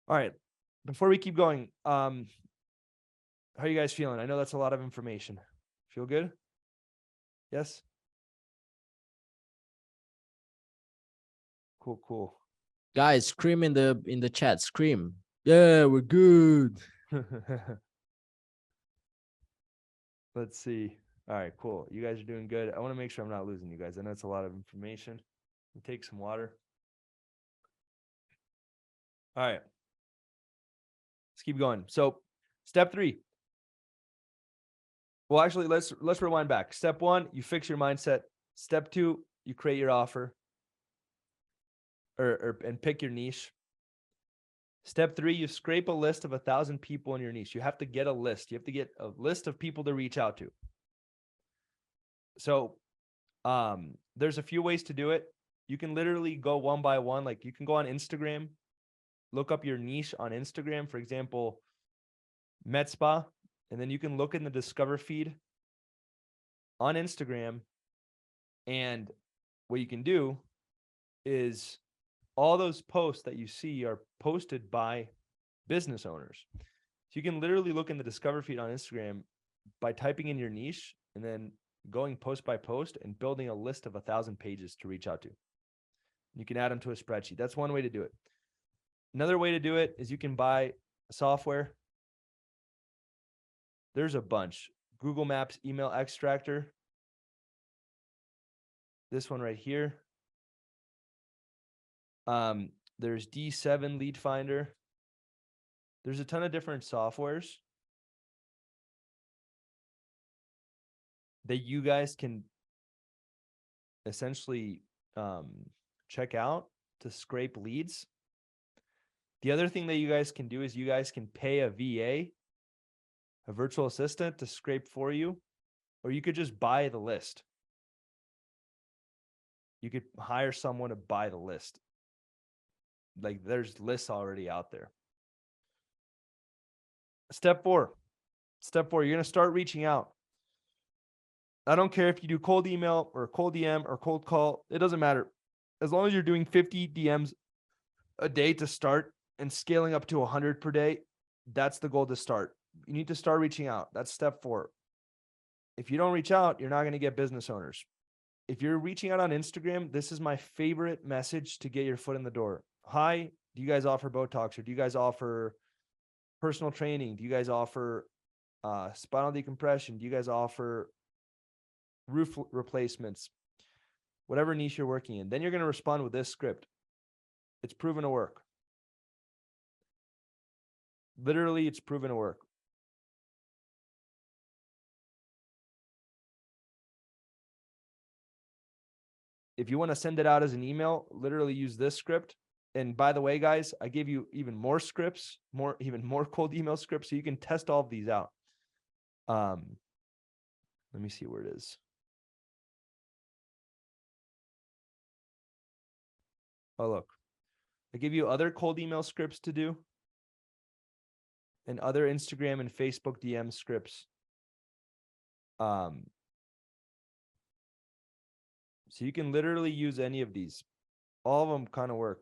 All right. Before we keep going, how are you guys feeling? I know that's a lot of information. Feel good? Yes? Cool. Guys, scream in the chat. Scream. Yeah, we're good. Let's see. All right, cool. You guys are doing good. I want to make sure I'm not losing you guys. I know it's a lot of information. Take some water. All right. Let's keep going. So step 3. Well, actually, let's rewind back. Step 1, you fix your mindset. Step 2, you create your offer and pick your niche. Step 3, you scrape a list of 1,000 people in your niche. You have to get a list. You have to get a list of people to reach out to. So there's a few ways to do it. You can literally go one by one. Like you can go on Instagram, look up your niche on Instagram, for example, med spa, and then you can look in the discover feed on Instagram. And what you can do is all those posts that you see are posted by business owners. So you can literally look in the discover feed on Instagram by typing in your niche and then going post by post and building a list of 1,000 pages to reach out to. You can add them to a spreadsheet. That's one way to do it. Another way to do it is you can buy a software. There's a bunch. Google Maps email extractor. This one right here. There's D7 lead finder. There's a ton of different softwares that you guys can essentially check out to scrape leads. The other thing that you guys can do is you guys can pay a VA, a virtual assistant, to scrape for you, or you could just buy the list. You could hire someone to buy the list. Like there's lists already out there. Step 4, you're going to start reaching out. I don't care if you do cold email or cold DM or cold call. It doesn't matter. As long as you're doing 50 DMs a day to start and scaling up to 100 per day, that's the goal to start. You need to start reaching out. That's step 4. If you don't reach out, you're not going to get business owners. If you're reaching out on Instagram, this is my favorite message to get your foot in the door. Hi, do you guys offer Botox, or do you guys offer personal training? Do you guys offer spinal decompression? Do you guys offer roof replacements? Whatever niche you're working in. Then you're going to respond with this script. It's proven to work. Literally, it's proven to work. If you want to send it out as an email, literally use this script. And by the way, guys, I gave you even more scripts, even more cold email scripts, so you can test all of these out. Let me see where it is. Oh, look, I give you other cold email scripts to do and other Instagram and Facebook DM scripts. So you can literally use any of these. All of them kind of work.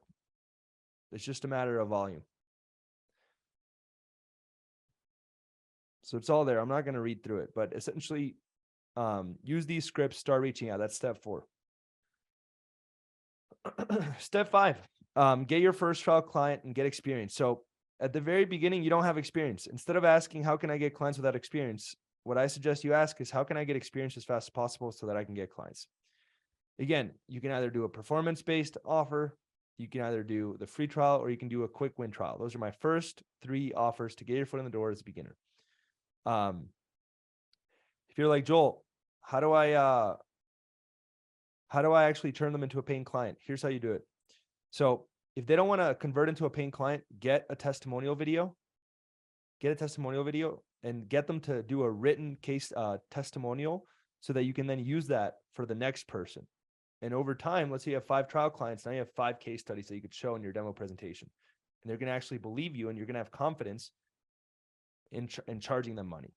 It's just a matter of volume. So it's all there. I'm not going to read through it, but essentially use these scripts, start reaching out. That's step 4. Step 5, get your first trial client and get experience. So at the very beginning, you don't have experience. Instead of asking, how can I get clients without experience? What I suggest you ask is, how can I get experience as fast as possible so that I can get clients? Again, you can either do a performance-based offer, you can either do the free trial, or you can do a quick win trial. Those are my first 3 offers to get your foot in the door as a beginner. If you're like, Joel, how do I actually turn them into a paying client? Here's how you do it. So if they don't want to convert into a paying client, get a testimonial video, and get them to do a written case testimonial so that you can then use that for the next person. And over time, let's say you have 5 trial clients. Now you have 5 case studies that you could show in your demo presentation. And they're going to actually believe you, and you're going to have confidence in charging them money.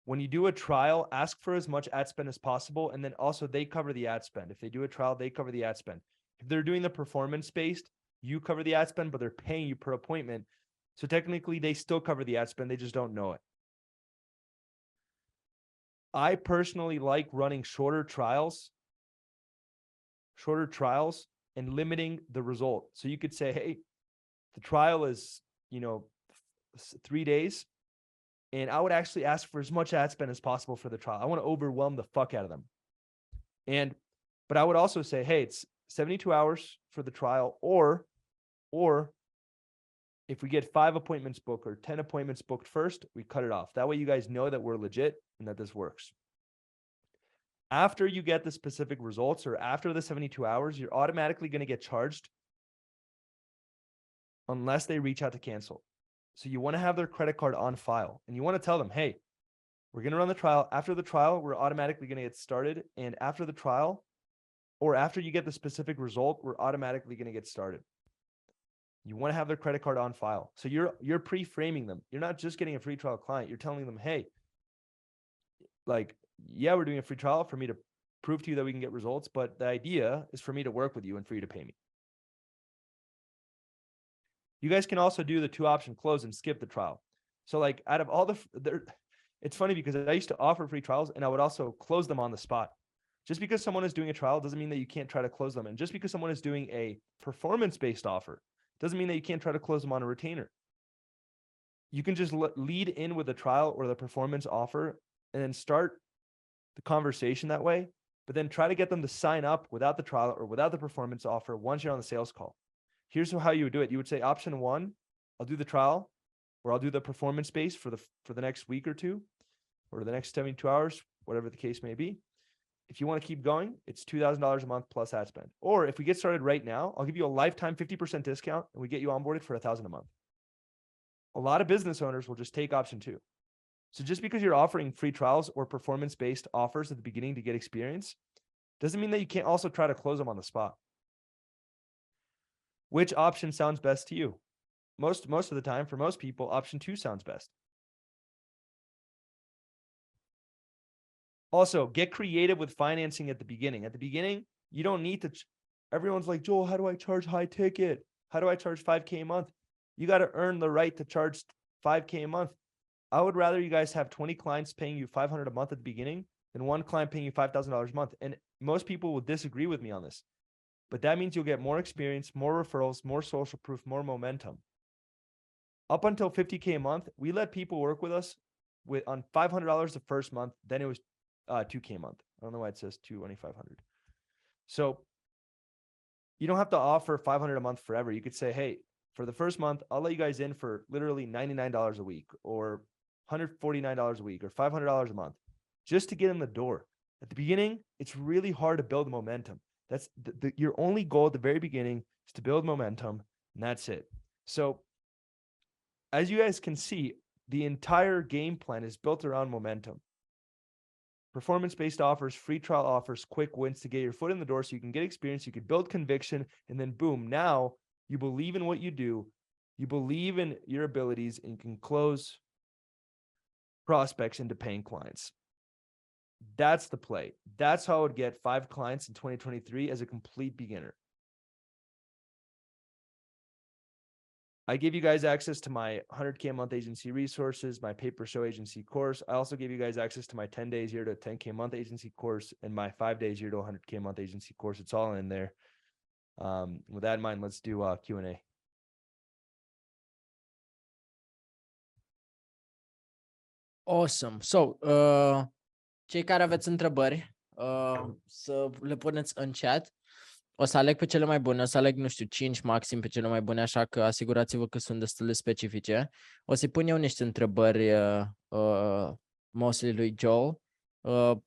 When you do a trial, ask for as much ad spend as possible. And then also they cover the ad spend. If they do a trial, they cover the ad spend. If they're doing the performance-based, you cover the ad spend, but they're paying you per appointment. So technically they still cover the ad spend. They just don't know it. I personally like running shorter trials and limiting the result. So you could say, hey, the trial is, 3 days. And I would actually ask for as much ad spend as possible for the trial. I want to overwhelm the fuck out of them. But I would also say, hey, it's 72 hours for the trial, or if we get 5 appointments booked or 10 appointments booked first, we cut it off. That way you guys know that we're legit and that this works. After you get the specific results, or after the 72 hours, you're automatically going to get charged unless they reach out to cancel. So you want to have their credit card on file, and you want to tell them, hey, we're going to run the trial. After the trial, we're automatically going to get started. And after the trial, or after you get the specific result, we're automatically going to get started. You want to have their credit card on file. So you're pre-framing them. You're not just getting a free trial client. You're telling them, hey, like, yeah, we're doing a free trial for me to prove to you that we can get results, but the idea is for me to work with you and for you to pay me. You guys can also do the 2-option close and skip the trial. So like out of all it's funny because I used to offer free trials and I would also close them on the spot. Just because someone is doing a trial doesn't mean that you can't try to close them. And just because someone is doing a performance-based offer doesn't mean that you can't try to close them on a retainer. You can just lead in with the trial or the performance offer and then start the conversation that way, but then try to get them to sign up without the trial or without the performance offer once you're on the sales call. Here's how you would do it. You would say option 1, I'll do the trial, or I'll do the performance base for the next week or two, or the next 72 hours, whatever the case may be. If you want to keep going, it's $2,000 a month plus ad spend. Or if we get started right now, I'll give you a lifetime 50% discount and we get you onboarded for $1,000 a month. A lot of business owners will just take option 2. So just because you're offering free trials or performance-based offers at the beginning to get experience, doesn't mean that you can't also try to close them on the spot. Which option sounds best to you? Most of the time, for most people, option 2 sounds best. Also, get creative with financing at the beginning. At the beginning, you don't need to. Everyone's like, Joel, how do I charge high ticket? How do I charge $5K a month? You got to earn the right to charge $5K a month. I would rather you guys have 20 clients paying you $500 a month at the beginning than one client paying you $5,000 a month. And most people will disagree with me on this, but that means you'll get more experience, more referrals, more social proof, more momentum. Up until $50K a month, we let people work with us on $500 the first month. Then it was $2K a month. I don't know why it says $2,500. So you don't have to offer $500 a month forever. You could say, hey, for the first month, I'll let you guys in for literally $99 a week or $149 a week or $500 a month just to get in the door. At the beginning, it's really hard to build momentum. That's your only goal at the very beginning is to build momentum, and that's it. So as you guys can see, the entire game plan is built around momentum. Performance-based offers, free trial offers, quick wins to get your foot in the door so you can get experience, you can build conviction, and then boom, now you believe in what you do, you believe in your abilities, and you can close prospects into paying clients. That's the play. That's how I would get 5 clients in 2023 as a complete beginner. I gave you guys access to my 100K a month agency resources, my pay-per-show agency course. I also gave you guys access to my 10 days 0 to 10K a month agency course and my 5 days 0 to 100K a month agency course. It's all in there. With that in mind, let's do Q&A. Awesome. So, cei care aveți întrebări, să le puneți în chat. O să aleg pe cele mai bune, o să aleg, nu știu, 5 maxim pe cele mai bune, așa că asigurați-vă că sunt destul de specifice. O să-i pun eu niște întrebări mostly lui Joel,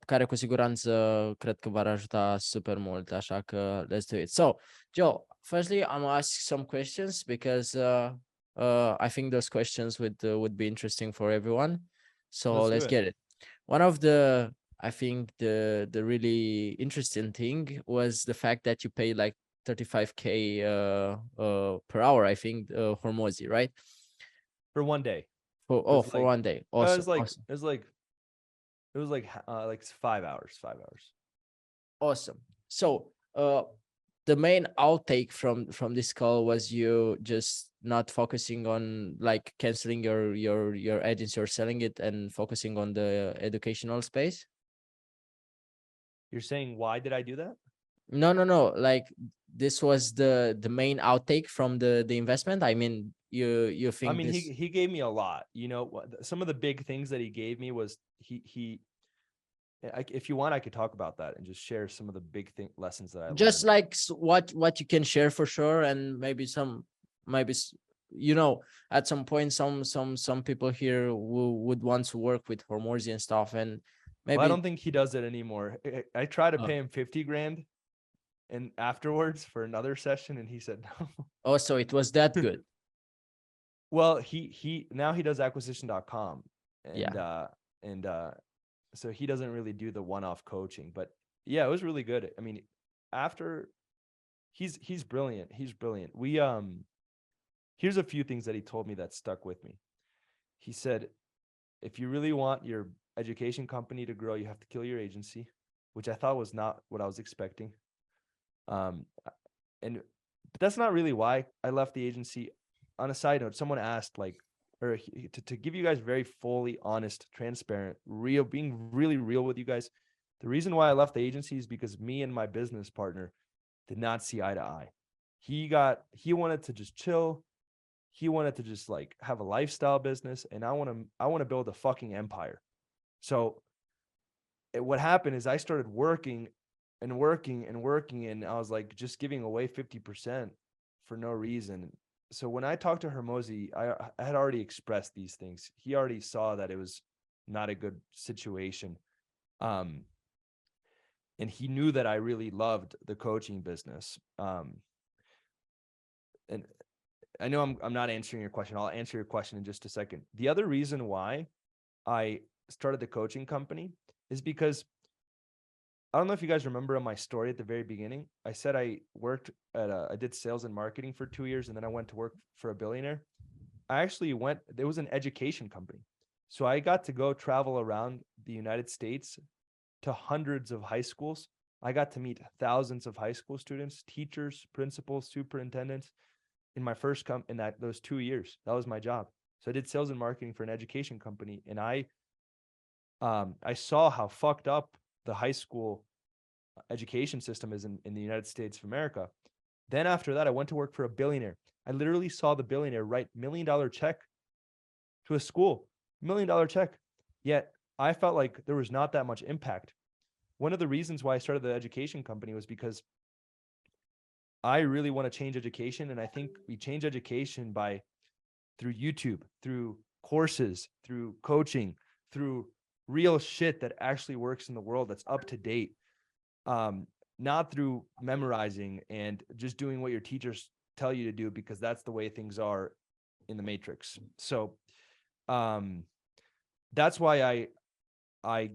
care cu siguranță cred că v-ar ajuta super mult, așa că let's do it. So, Joel, firstly, I'm gonna ask some questions because I think those questions would be interesting for everyone. So let's get it. One of I think the really interesting thing was the fact that you pay like 35K per hour, I think, Hormozi, right? For one day. For 1 day. Awesome. It was like 5 hours. Awesome. So the main outtake from this call was you just not focusing on like canceling your agency or selling it and focusing on the educational space. You're saying, why did I do that? No. Like this was the main outtake from the investment. I mean, you think? I mean, he gave me a lot. You know, some of the big things that he gave me was if you want, I could talk about that and just share some of the big lessons that I just learned. Like what you can share for sure, and maybe you know, at some point some people here would want to work with Hormozi and stuff, and maybe well, I don't think he does it anymore. I tried to pay him 50 grand and afterwards for another session, and he said no. Oh, so it was that good. Well, he now he does acquisition.com, and so he doesn't really do the one-off coaching, but yeah, it was really good. I mean, after he's brilliant. He's brilliant. Here's a few things that he told me that stuck with me. He said, if you really want your education company to grow, you have to kill your agency, which I thought was not what I was expecting. But that's not really why I left the agency. On a side note, someone asked, like, or to give you guys very fully honest, transparent, real, being really real with you guys. The reason why I left the agency is because me and my business partner did not see eye to eye. He wanted to just chill. He wanted to just like have a lifestyle business, and I want to build a fucking empire. So what happened is I started working, and I was like just giving away 50% for no reason. So when I talked to Hermosi, I had already expressed these things. He already saw that it was not a good situation. And he knew that I really loved the coaching business. And I know I'm not answering your question. I'll answer your question in just a second. The other reason why I started the coaching company is because I don't know if you guys remember my story at the very beginning. I said I did sales and marketing for 2 years, and then I went to work for a billionaire. There was an education company. So I got to go travel around the United States to hundreds of high schools. I got to meet thousands of high school students, teachers, principals, superintendents in my first those 2 years. That was my job. So I did sales and marketing for an education company, and I saw how fucked up the high school education system is in the United States of America. Then after that, I went to work for a billionaire. I literally saw the billionaire write $1 million check to a school, $1 million check. Yet I felt like there was not that much impact. One of the reasons why I started the education company was because I really want to change education. And I think we change education through YouTube, through courses, through coaching, through real shit that actually works in the world, that's up to date. Not through memorizing and just doing what your teachers tell you to do, because that's the way things are in the matrix. So that's why I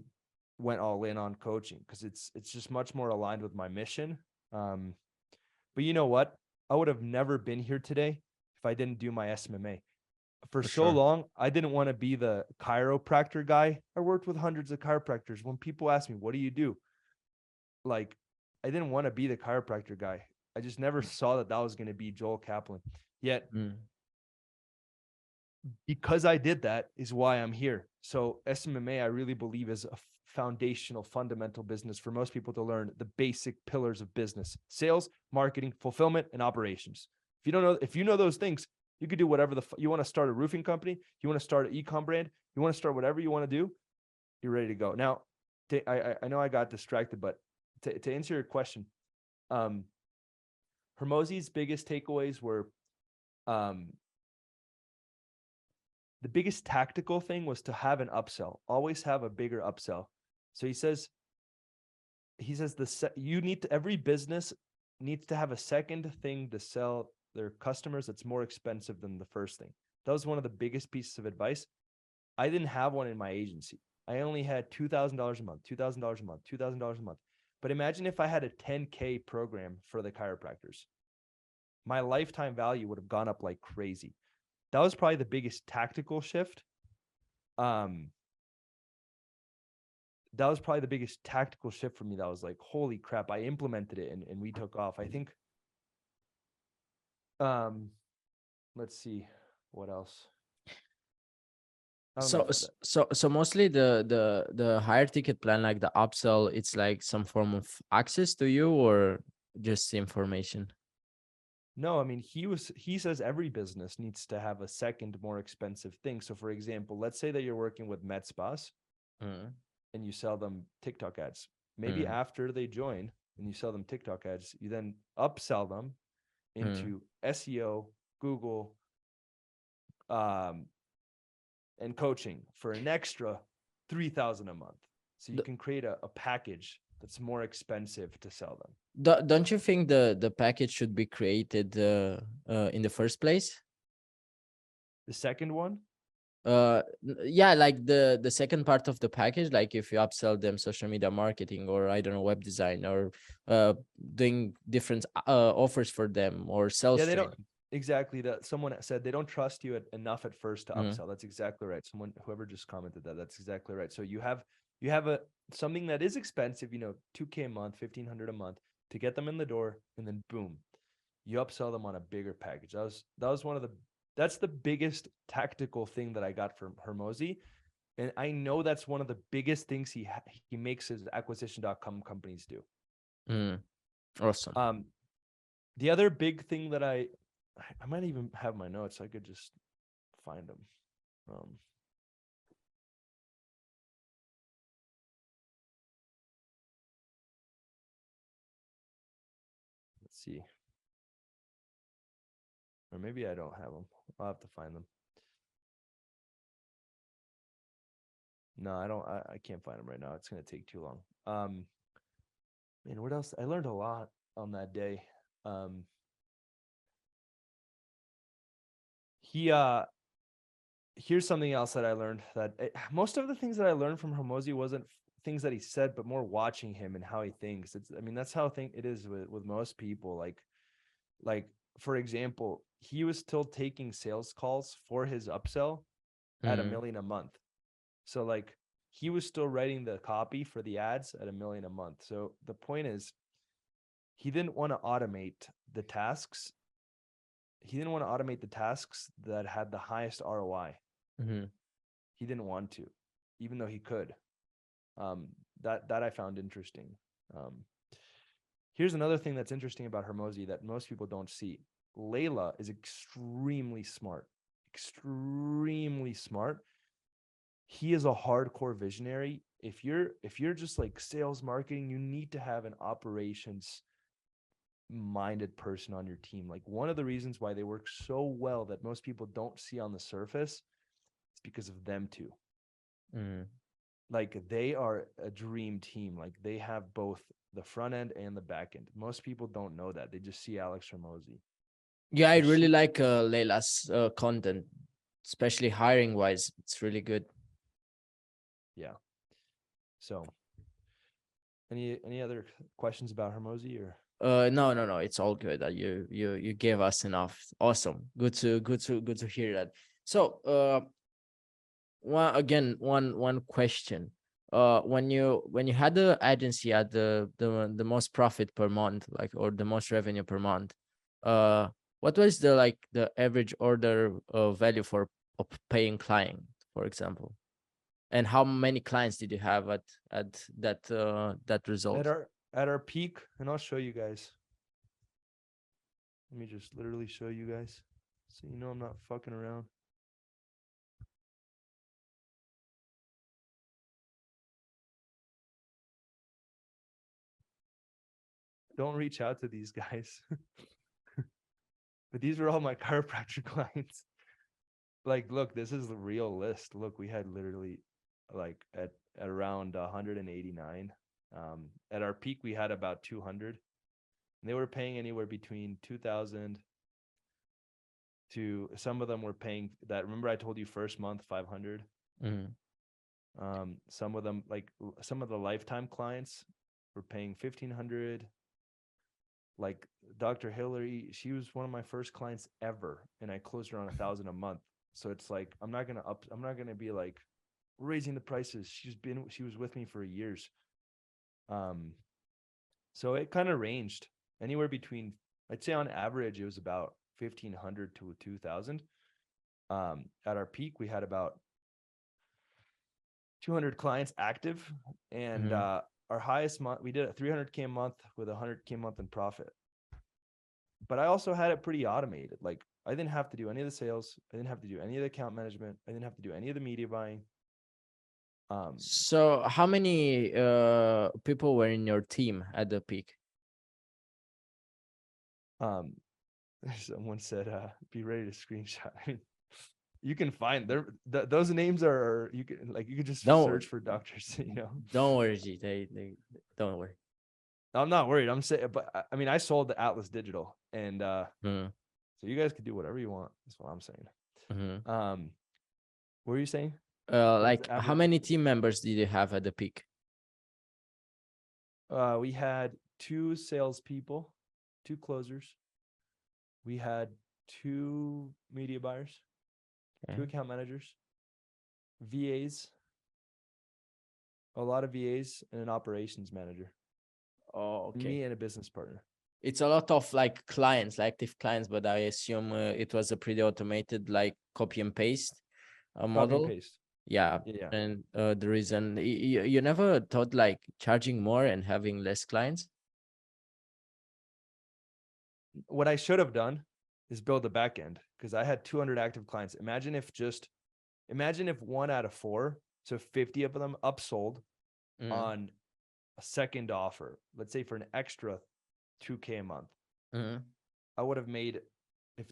went all in on coaching, because it's just much more aligned with my mission. But you know what? I would have never been here today if I didn't do my SMMA. For so sure. long, I didn't want to be the chiropractor guy. I worked with hundreds of chiropractors. When people ask me, what do you do? Like, I didn't want to be the chiropractor guy. I just never saw that was going to be Joel Kaplan. Yet, because I did that is why I'm here. So SMMA, I really believe, is a foundational, fundamental business for most people to learn the basic pillars of business: sales, marketing, fulfillment, and operations. If you know those things, you could do whatever you want to start a roofing company. You want to start an e-com brand. You want to start whatever you want to do. You're ready to go. Now, I know I got distracted, but to answer your question, Hermosi's biggest takeaways were, the biggest tactical thing was to have an upsell. Always have a bigger upsell. So he says every business needs to have a second thing to sell their customers that's more expensive than the first thing. That was one of the biggest pieces of advice. I didn't have one in my agency. I only had $2,000 a month, $2,000 a month, $2,000 a month. But imagine if I had a 10K program for the chiropractors. My lifetime value would have gone up like crazy. That was probably the biggest tactical shift. That was probably the biggest tactical shift for me. That was like, holy crap, I implemented it and we took off. I think, let's see what else. So mostly the higher ticket plan, like the upsell, it's like some form of access to you or just information? No, I mean, he says every business needs to have a second, more expensive thing. So for example, let's say that you're working with med spas and you sell them TikTok ads. Maybe after they join and you sell them TikTok ads, you then upsell them into SEO, Google, and coaching for an extra $3,000 a month. So you can create a package that's more expensive to sell them. Don't you think the package should be created in the first place? The second one? Yeah, like the second part of the package, like if you upsell them social media marketing, or I don't know, web design, or doing different offers for them, or sales Yeah, they don't training. exactly that. Someone said they don't trust you enough at first to Mhm. upsell. That's exactly right. Whoever just commented that, that's exactly right. So you have a something that is expensive, you know, 2K a month, 1,500 a month to get them in the door, and then boom, you upsell them on a bigger package. That was that's the biggest tactical thing that I got from Hormozi. And I know that's one of the biggest things he makes his acquisition.com companies do. Awesome. The other big thing that I might even have my notes. I could just find them. Let's see. Or maybe I don't have them. I'll have to find them. No, I don't. I can't find them right now. It's going to take too long. Man, what else? I learned a lot on that day. Here's something else that I learned, that most of the things that I learned from Hormozi wasn't things that he said, but more watching him and how he thinks. I mean, that's how it is with most people. Like for example, he was still taking sales calls for his upsell at $1 million a month. So like he was still writing the copy for the ads at $1 million a month. So the point is, he didn't want to automate the tasks. He didn't want to automate the tasks that had the highest ROI. He didn't want to, even though he could. That I found interesting. Here's another thing that's interesting about Hormozi that most people don't see. Layla is extremely smart. Extremely smart. He is a hardcore visionary. If you're just like sales marketing, you need to have an operations minded person on your team. Like one of the reasons why they work so well that most people don't see on the surface is because of them two. Like they are a dream team. Like they have both the front end and the back end. Most people don't know that. They just see Alex Hormozi. Yeah, I really like Leila's content, especially hiring wise. It's really good. Yeah. So any other questions about Hormozi or? No, it's all good. You gave us enough. Awesome. Good to hear that. So one question. When you had the agency at the most profit per month, like, or the most revenue per month, what was the average order value for a paying client, for example? And how many clients did you have at that result? At our peak, and I'll show you guys. Let me just literally show you guys, so you know I'm not fucking around. Don't reach out to these guys. But these were all my chiropractor clients. Like, look, this is the real list. Look, we had literally like at around 189. At our peak, we had about 200. And they were paying anywhere between 2,000 to, some of them were paying that. Remember I told you first month 500. Some of them, like some of the lifetime clients were paying 1,500. Like Dr. Hillary, she was one of my first clients ever, and I closed her on 1,000 a month. So it's like I'm not gonna be like raising the prices. She was with me for years. So it kind of ranged anywhere between, I'd say on average it was about 1,500 to 2,000. At our peak we had about 200 clients active, and our highest month we did a 300K a month with 100K a month in profit. But I also had it pretty automated. Like I didn't have to do any of the sales. I didn't have to do any of the account management. I didn't have to do any of the media buying. So how many people were in your team at the peak? Someone said, be ready to screenshot. I mean, you can find those names are, you can just search for doctors, you know. Don't worry, G. They don't worry. I'm not worried. I'm saying, but I mean, I sold the Atlas Digital, and so you guys could do whatever you want. That's what I'm saying. Mhm. What were you saying? Like how many team members did you have at the peak? We had 2 salespeople, 2 closers. We had 2 media buyers, 2 account managers, VAs, a lot of VAs, and an operations manager. Oh, okay. Me and a business partner. It's a lot of like clients, like active clients, but I assume it was a pretty automated like copy and paste model. Copy and paste. Yeah. Yeah. And the reason you never thought like charging more and having less clients? What I should have done is build a back end, because I had 200 active clients. Imagine if 1 out of 4, so 50 of them upsold on a second offer, let's say for an extra $2K a month. I would have made, if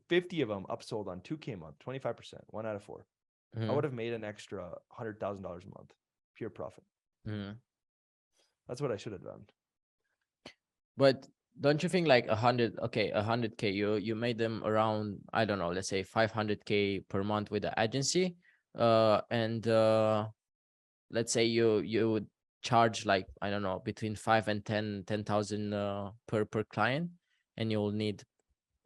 50 of them upsold on $2K a month, 25%, 1 out of 4, I would have made an extra $100,000 a month, pure profit. That's what I should have done. But don't you think like 100K, you made them around, I don't know, let's say 500K per month with the agency, and let's say you would charge like, I don't know, between 5 and 10,000 per client, and you'll need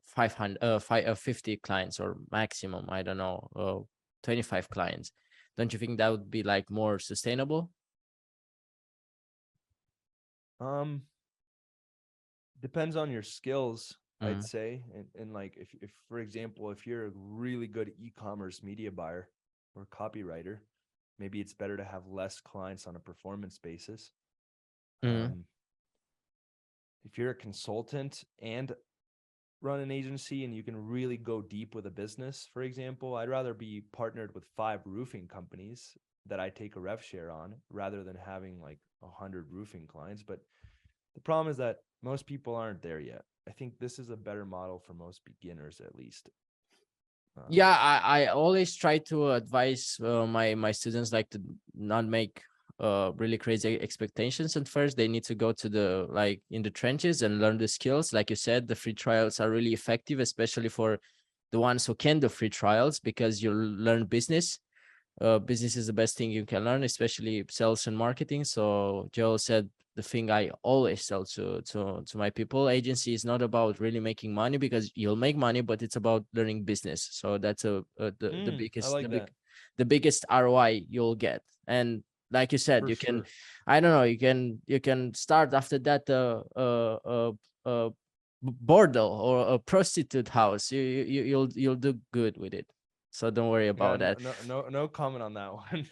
50 clients, or maximum, I don't know, 25 clients. Don't you think that would be like more sustainable? Depends on your skills, I'd say. And like, if for example, if you're a really good e-commerce media buyer or copywriter, maybe it's better to have less clients on a performance basis. If you're a consultant and run an agency and you can really go deep with a business, for example, I'd rather be partnered with 5 roofing companies that I take a rev share on, rather than having like 100 roofing clients. But the problem is that most people aren't there yet. I think this is a better model for most beginners, at least. Yeah, I always try to advise my students like to not make really crazy expectations at first. They need to go to the like in the trenches and learn the skills. Like you said, the free trials are really effective, especially for the ones who can do free trials, because you learn business. Business is the best thing you can learn, especially sales and marketing. So Joe said the thing I always tell to my people: agency is not about really making money, because you'll make money, but it's about learning business. So that's the I like that. the biggest ROI you'll get. And like you said, For you can, sure. I don't know, you can start after that bordel or a prostitute house. You'll do good with it. So don't worry about that. No comment on that one.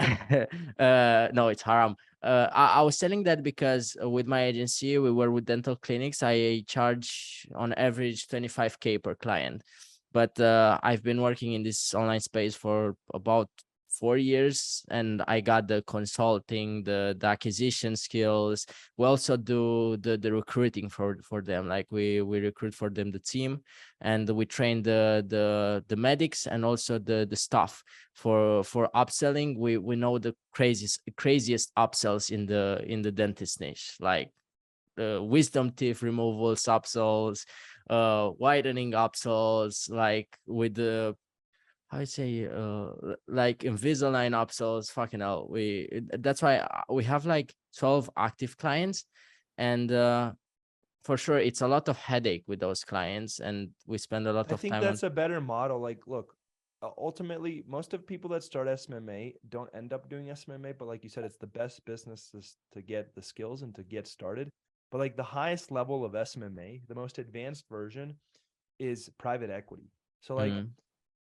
No, it's haram. I was telling that because with my agency, we were with dental clinics. I charge on average 25K per client. But I've been working in this online space for about 4 years, and I got the consulting, the acquisition skills. We also do the recruiting for them. Like we recruit for them the team, and we train the medics and also the staff for upselling. We know the craziest upsells in the dentist niche, like wisdom teeth removals upsells, widening upsells, like with the, how I say, like Invisalign upsells. Fucking hell, that's why we have like 12 active clients, and for sure it's a lot of headache with those clients, and we spend a lot I of think time that's a better model. Like, look, ultimately, most of people that start SMMA don't end up doing SMMA, but like you said, it's the best business to get the skills and to get started. But like the highest level of SMMA, the most advanced version, is private equity. So like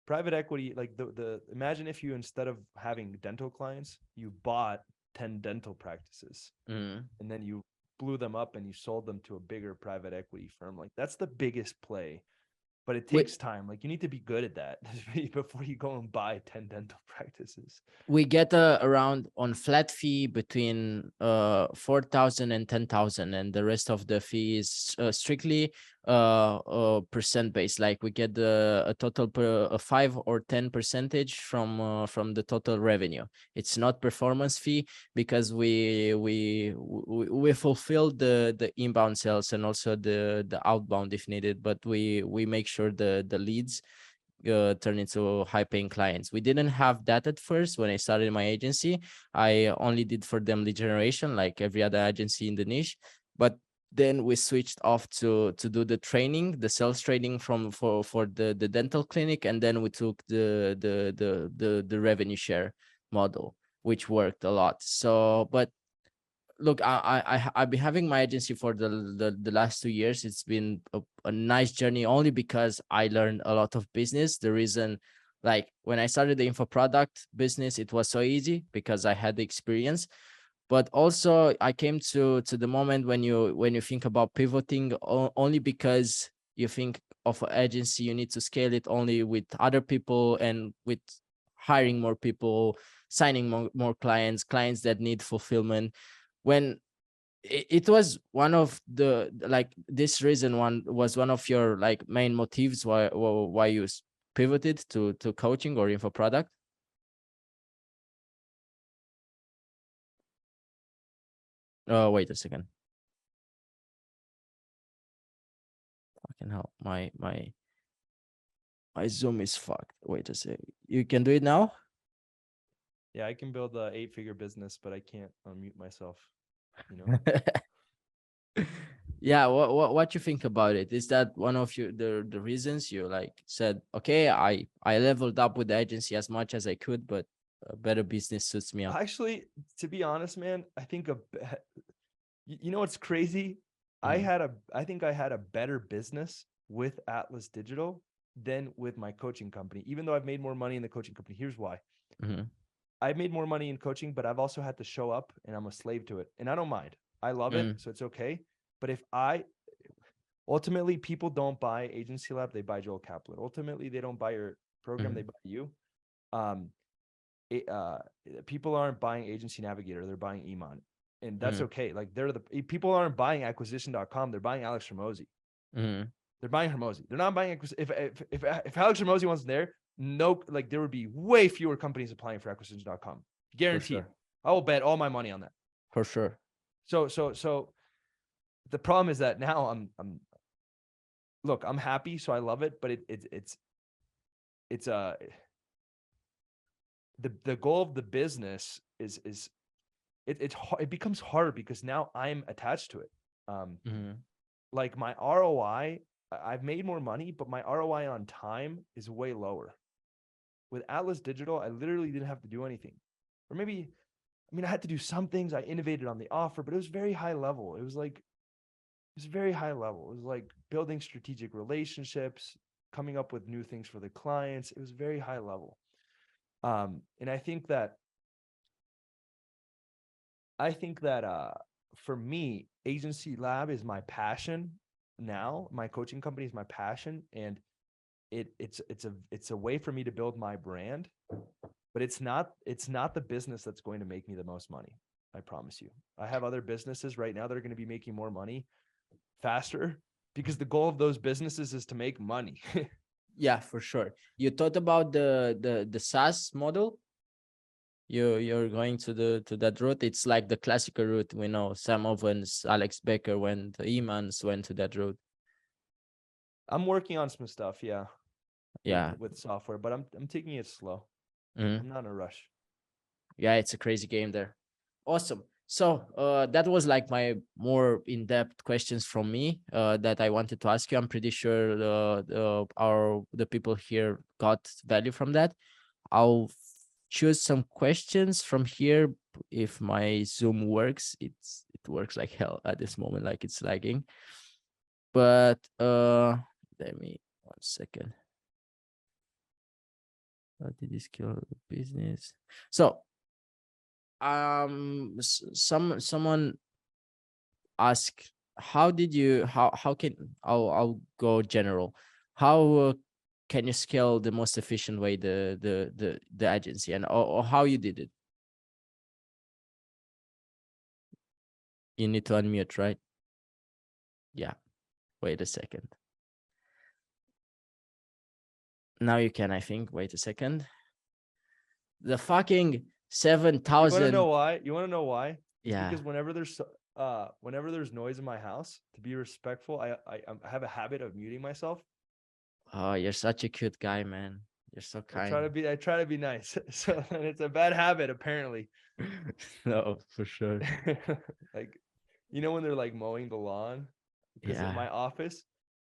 private equity, like the imagine if you, instead of having dental clients, you bought 10 dental practices, and then you blew them up and you sold them to a bigger private equity firm. Like that's the biggest play. But it takes time. Like you need to be good at that before you go and buy 10 dental practices. We get around on flat fee between 4,000 and 10,000, and the rest of the fee is strictly percent based. Like we get a total a 5 or 10 percentage from the total revenue. It's not performance fee, because we fulfill the inbound sales and also the outbound if needed, but we make sure the leads turn into high paying clients. We didn't have that at first. When I started my agency, I only did for them lead generation, like every other agency in the niche. But then we switched off to do the training, the sales training for the dental clinic, and then we took the revenue share model, which worked a lot. So, but look, I've been having my agency for the last 2 years. It's been a nice journey, only because I learned a lot of business. The reason, like when I started the info product business, it was so easy because I had the experience. But also I came to the moment when you think about pivoting only because you think of an agency, you need to scale it only with other people and with hiring more people, signing more clients that need fulfillment. When it was one of the, like, this reason was one of your like main motives why you pivoted to coaching or info product. Oh, wait a second. Fucking hell, my Zoom is fucked. Wait a second. You can do it now? Yeah, I can build a 8-figure business, but I can't unmute myself, you know. Yeah, what you think about it? Is that one of the reasons you like said, okay, I leveled up with the agency as much as I could, but a better business suits me up? Actually, to be honest, man, I think you know what's crazy? Mhm. I think I had a better business with Atlas Digital than with my coaching company, even though I've made more money in the coaching company. Here's why. Mhm. I've made more money in coaching, but I've also had to show up, and I'm a slave to it. And I don't mind. I love it, so it's okay. But ultimately, people don't buy Agency Lab, they buy Joel Kaplan. Ultimately, they don't buy your program, they buy you. People aren't buying Agency Navigator, they're buying Iman. And that's okay. Like, people aren't buying acquisition.com, they're buying Alex Hormozy. They're buying Hormozy. They're not buying if Alex Hormozy wasn't there, like there would be way fewer companies applying for acquisition.com. Guaranteed. Sure. I will bet all my money on that. For sure. So the problem is that now I'm happy, so I love it, but it's the goal of the business is it becomes harder because now I'm attached to it. Like my ROI, I've made more money, but my ROI on time is way lower. With Atlas Digital, I literally didn't have to do anything. Or maybe, I mean, I had to do some things. I innovated on the offer, but it was very high level. It was very high level. It was like building strategic relationships, coming up with new things for the clients. It was very high level. And I think that for me, Agency Lab is my passion now. My coaching company is my passion, and it's a way for me to build my brand, but it's not the business that's going to make me the most money. I promise you. I have other businesses right now that are going to be making more money faster because the goal of those businesses is to make money. Yeah, for sure. You thought about the SaaS model? You're going to that route. It's like the classical route. We know Sam Ovens, Alex Becker went, Emans went to that route. I'm working on some stuff, yeah. Yeah. With software, but I'm taking it slow. Mm-hmm. I'm not in a rush. Yeah, it's a crazy game there. Awesome. So that was like my more in-depth questions from me that I wanted to ask you. I'm pretty sure the people here got value from that. I'll choose some questions from here. If my Zoom works, it works like hell at this moment, like it's lagging. But let me 1 second. How did this kill the business? So someone asked, how did you how can I'll go general. How can you scale the most efficient way the agency, and or how you did it? You need to unmute, right? Yeah. Wait a second. Now you can, I think. Wait a second. The fucking 7,000. You want to know why? It's Yeah. because whenever there's noise in my house, to be respectful, I have a habit of muting myself. Oh, you're such a cute guy, man. You're so I kind. try to be nice. So it's a bad habit, apparently. No, for sure. Like, when they're like mowing the lawn, because Yeah. my office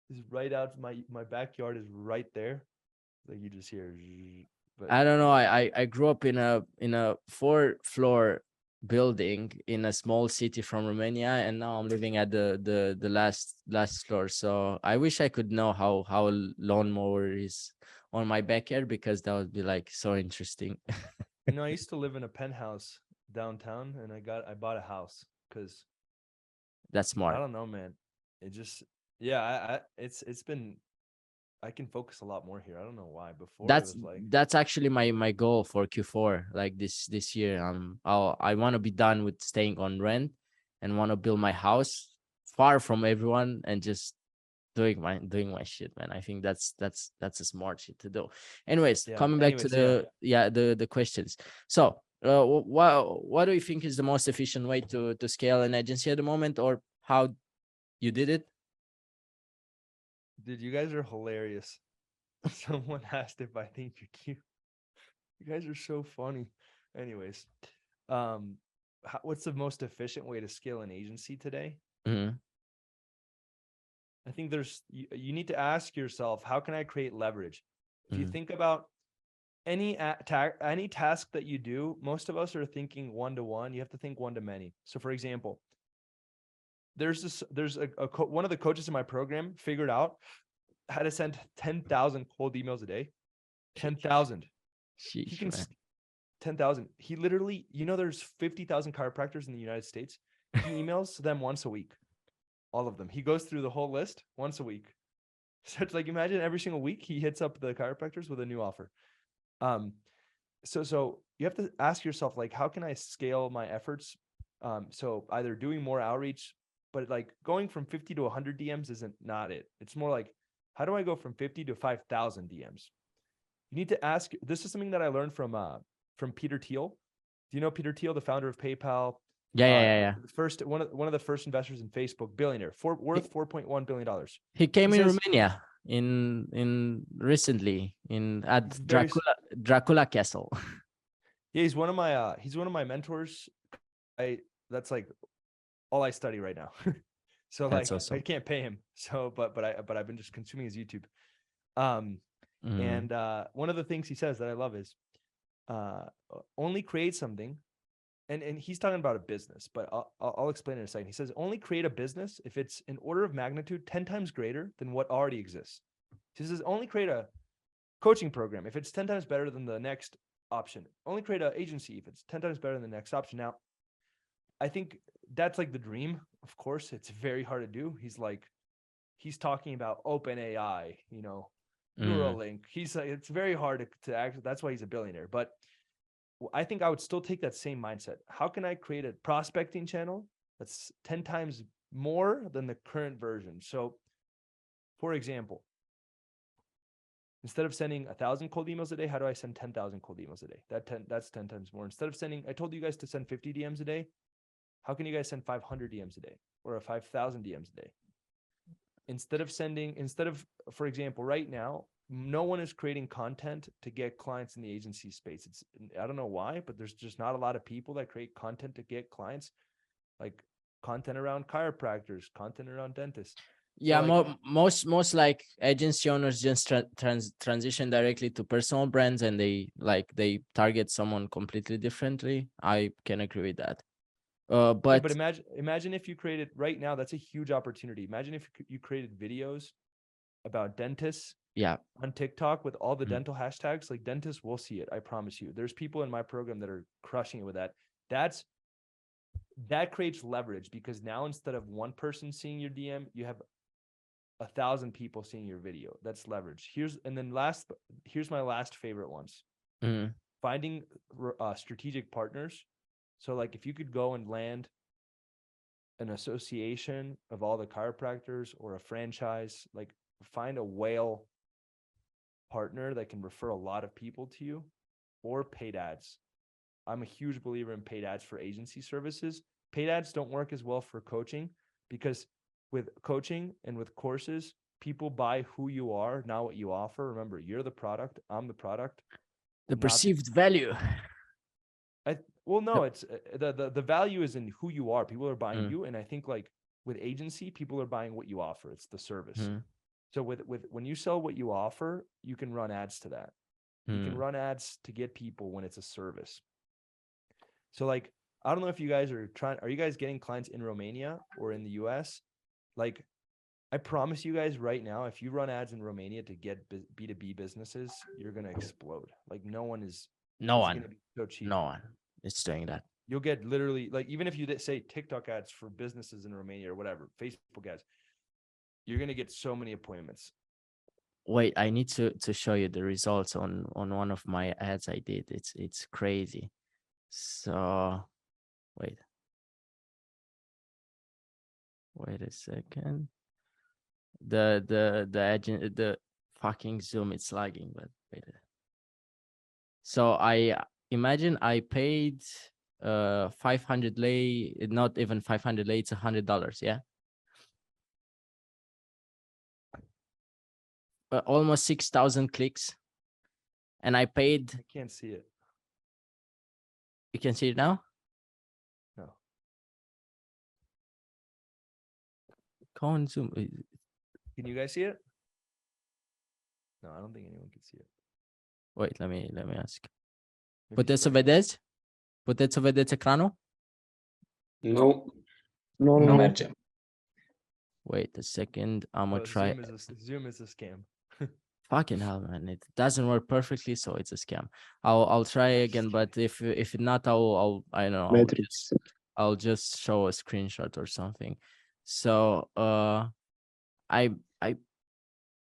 is right out. My backyard is right there. Like you just hear, but I don't know. I grew up in a 4-floor building in a small city from Romania, and now I'm living at the last floor. So I wish I could know how a lawnmower is on my backyard, because that would be like so interesting. I used to live in a penthouse downtown, and I bought a house because That's I smart. don't know, man. It just, yeah, it's been, I can focus a lot more here. I don't know why. Before it That's was like, that's actually my goal for Q4, like this year. I want to be done with staying on rent and want to build my house far from everyone and just doing my shit, man. I think that's a smart shit to do. Anyways, yeah. coming back to Anyways, yeah. the questions. So what do you think is the most efficient way to scale an agency at the moment, or how you did it? Dude, you guys are hilarious. Someone asked if I think you're cute. You guys are so funny. Anyways, um, what's the most efficient way to scale an agency today? Mhm. I think you need to ask yourself, how can I create leverage? If you Mhm. think about any task that you do, most of us are thinking one-to-one. You have to think one-to-many. So for example, there's one of the coaches in my program figured out how to send 10,000 cold emails a day. 10,000. He Sheesh, can man. 10,000. He literally, there's 50,000 chiropractors in the United States. He emails them once a week. All of them. He goes through the whole list once a week. So it's like, imagine every single week he hits up the chiropractors with a new offer. So you have to ask yourself, like, how can I scale my efforts? So either doing more outreach, but like going from 50 to 100 DMs isn't not it. It's more like, how do I go from 50 to 5,000 DMs? You need to ask. This is something that I learned from Peter Thiel. Do you know Peter Thiel, the founder of PayPal? Yeah. The first one of the first investors in Facebook, billionaire, worth $4.1 billion. He He came in says Romania in recently in at he's very Dracula Castle. yeah, he's one of my mentors. That's like all I study right now. So That's like I awesome. can't pay him. So but I've been just consuming his YouTube. Um Mm, and one of the things he says that I love is only create something, and he's talking about a business, but I'll explain in a second. He says only create a business if it's an order of magnitude 10 times greater than what already exists. He says only create a coaching program if it's 10 times better than the next option. Only create an agency if it's 10 times better than the next option. Now, I think that's like the dream. Of course, it's very hard to do. He's talking about OpenAI, mm. Neuralink. He's like, it's very hard to act. That's why he's a billionaire. But I think I would still take that same mindset. How can I create a prospecting channel that's 10 times more than the current version? So, for example, instead of sending 1,000 cold emails a day, how do I send 10,000 cold emails a day? That's 10 times more. Instead of sending, I told you guys to send 50 DMs a day. How can you guys send 500 DMs a day or 5,000 DMs a day? For example, right now, no one is creating content to get clients in the agency space. I don't know why, but there's just not a lot of people that create content to get clients, like content around chiropractors, content around dentists. So Yeah, like, most like agency owners just transition directly to personal brands, and they target someone completely differently. I can agree with that. yeah, But but imagine if you created right now, that's a huge opportunity. Imagine if you created videos about dentists yeah, on TikTok with all the mm, dental hashtags. Like dentists will see it. I promise you. There's people in my program that are crushing it with that. That creates leverage, because now instead of one person seeing your DM, you have 1,000 people seeing your video. That's leverage. Here's my last favorite ones. mm, Finding strategic partners. So like if you could go and land an association of all the chiropractors or a franchise, like find a whale partner that can refer a lot of people to you, or paid ads. I'm a huge believer in paid ads for agency services. Paid ads don't work as well for coaching, because with coaching and with courses, people buy who you are, not what you offer. Remember, you're the product. I'm the product. The perceived value. Well, no, it's the value is in who you are. People are buying Mm. you, and I think like with agency, people are buying what you offer. It's the service. Mm. So with when you sell what you offer, you can run ads to that. You can run ads to get people when it's a service. So like, I don't know if you guys are you guys getting clients in Romania or in the US? Like, I promise you guys right now, if you run ads in Romania to get B2B businesses, you're going to explode. Like no one is going to be so cheap. No one is doing that. You'll get literally like, even if you say TikTok ads for businesses in Romania or whatever, Facebook ads, you're going to get so many appointments. Wait, I need to show you the results on one of my ads I did. It's crazy. So wait a second. The fucking Zoom, it's lagging, but wait. So I imagine I paid 500 lei, not even 500 lei, it's $100, yeah. Almost 6,000 clicks, and I paid. I can't see it. You can see it now? No. Go on Zoom. Can you guys see it? No, I don't think anyone can see it. Wait, let me ask. Maybe Puteți să start. vedeți? Puteți să vedeți ecranul? Nu. Nu merge. Wait a second. I'm gonna try. Zoom is a scam. Fucking hell, man! It doesn't work perfectly, so it's a scam. I'll try again, but if not, I don't know. Matrix. I'll just show a screenshot or something. So I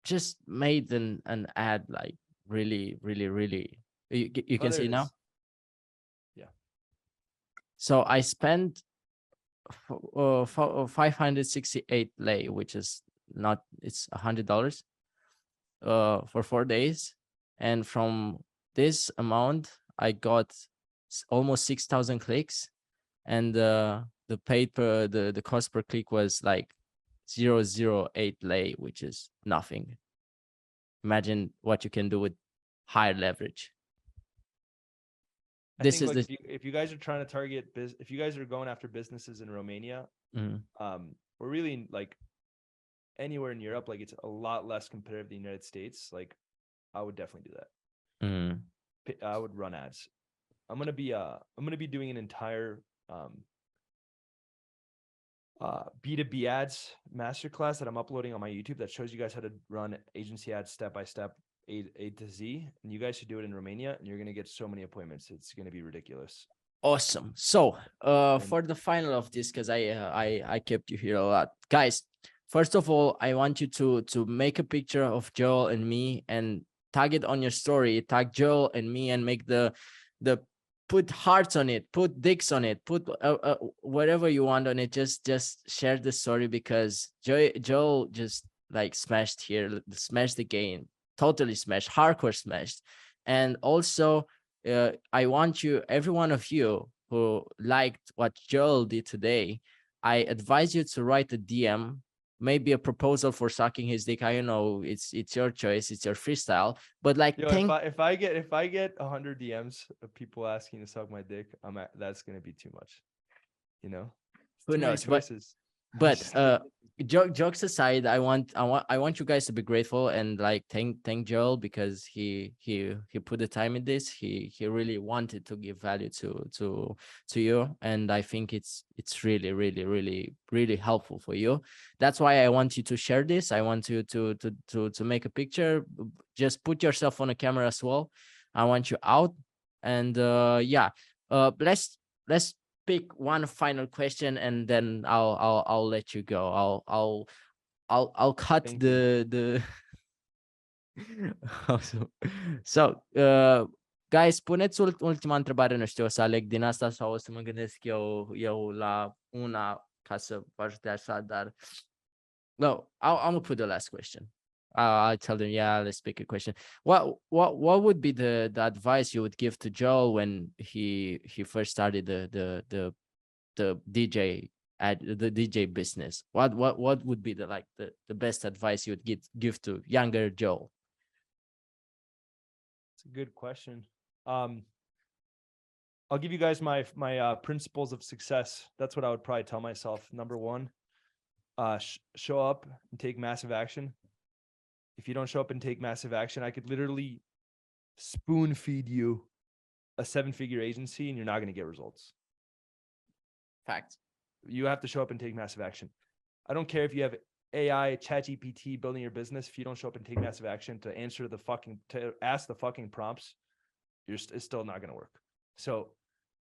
just made an ad, like really. You can see it now? Yeah. So I spent 568 lei, which is not, it's $100 for 4 days, and from this amount I got almost 6,000 clicks, and the cost per click was like 0.08 lei, which is nothing. Imagine what you can do with higher leverage. If you guys are trying to target if you guys are going after businesses in Romania, or really like anywhere in Europe, like it's a lot less competitive than the United States. Like I would definitely do that. I would run ads. I'm gonna be doing an entire B2B ads masterclass that I'm uploading on my YouTube that shows you guys how to run agency ads step by step, A to Z, and you guys should do it in Romania, and you're gonna get so many appointments. It's gonna be ridiculous. Awesome. So for the final of this, because I kept you here a lot, guys. First of all, I want you to make a picture of Joel and me and tag it on your story. Tag Joel and me and make the put hearts on it, put dicks on it, put whatever you want on it. Just share the story, because Joel just like smashed the game, totally smashed, hardcore smashed. And also I want you, every one of you who liked what Joel did today, I advise you to write a DM, maybe a proposal for sucking his dick. I don't know, it's your choice, it's your freestyle, but like, if I get 100 DMs of people asking to suck my dick, that's gonna be too much, you know. Who knows? But jokes aside, I want you guys to be grateful and like thank Joel, because he put the time in this. He really wanted to give value to you, and I think it's really helpful for you. That's why I want you to share this. I want you to make a picture. Just put yourself on a camera as well. I want you out, and let's pick one final question, and then I'll let you go. I'll cut the awesome. So guys, puneți ultima întrebare, nu știu, o să aleg din asta sau o să mă gândesc eu la una ca să vă ajute așa, dar no, I'm gonna put the last question. I tell them, yeah, let's pick a question. What would be the advice you would give to Joel when he first started the DJ the DJ business, what would be the best advice you would give to younger Joel? It's a good question. I'll give you guys my principles of success. That's what I would probably tell myself. Number one, show up and take massive action. If you don't show up and take massive action, I could literally spoon feed you a 7-figure agency and you're not going to get results. Fact. You have to show up and take massive action. I don't care if you have AI, ChatGPT building your business. If you don't show up and take massive action to ask the fucking prompts, it's still not going to work. So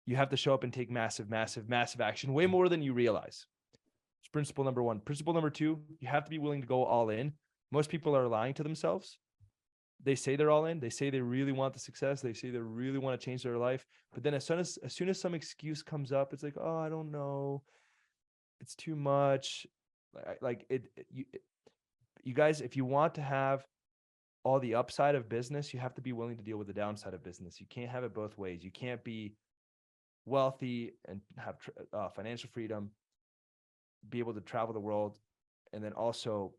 you have to show up and take massive action, way more than you realize. It's principle number one. Principle number two, you have to be willing to go all in. Most people are lying to themselves. They say they're all in. They say they really want the success. They say they really want to change their life. But then as soon as some excuse comes up, it's like, oh, I don't know. It's too much. You guys, if you want to have all the upside of business, you have to be willing to deal with the downside of business. You can't have it both ways. You can't be wealthy and have financial freedom, be able to travel the world, and then also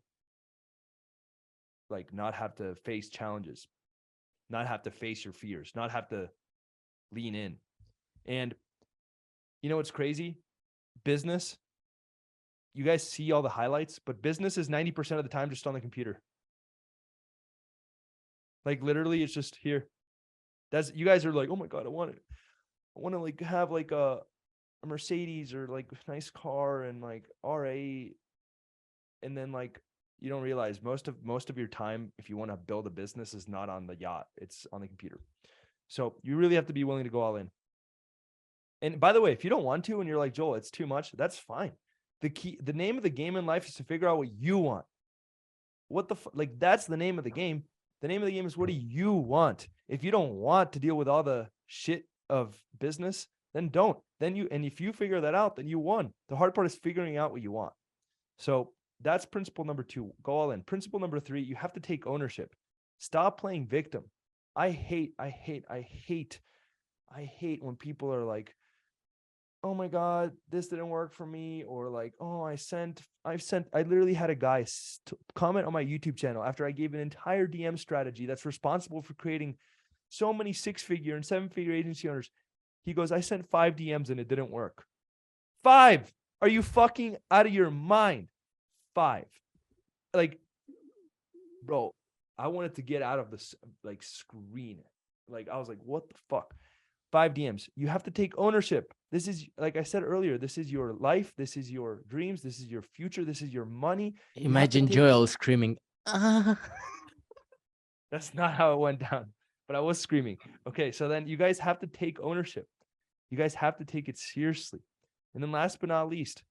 like not have to face challenges, not have to face your fears, not have to lean in. And you know what's crazy? Business, you guys see all the highlights, but business is 90% of the time just on the computer. Like literally it's just here. You guys are like, oh my God, I want to like have like a Mercedes or like a nice car and like R8. And then like, you don't realize most of your time, if you want to build a business, is not on the yacht. It's on the computer. So you really have to be willing to go all in. And by the way, if you don't want to, and you're like, Joel, it's too much, that's fine. The name of the game in life is to figure out what you want. Like that's the name of the game. The name of the game is what do you want? If you don't want to deal with all the shit of business, then don't. And if you figure that out, then you won. The hard part is figuring out what you want. So that's principle number 2. Go all in. Principle number 3, you have to take ownership. Stop playing victim. I hate when people are like, oh my God, this didn't work for me. Or like, oh, I literally had a guy comment on my YouTube channel after I gave an entire DM strategy that's responsible for creating so many 6-figure and 7-figure agency owners. He goes, I sent 5 DMs and it didn't work. 5. Are you fucking out of your mind? 5. Like, bro, I wanted to get out of this like screen. Like, I was like, what the fuck? 5 DMs. You have to take ownership. This is, like I said earlier, this is your life. This is your dreams. This is your future. This is your money. Imagine Joel screaming. That's not how it went down, but I was screaming. Okay, so then you guys have to take ownership. You guys have to take it seriously. And then last but not least,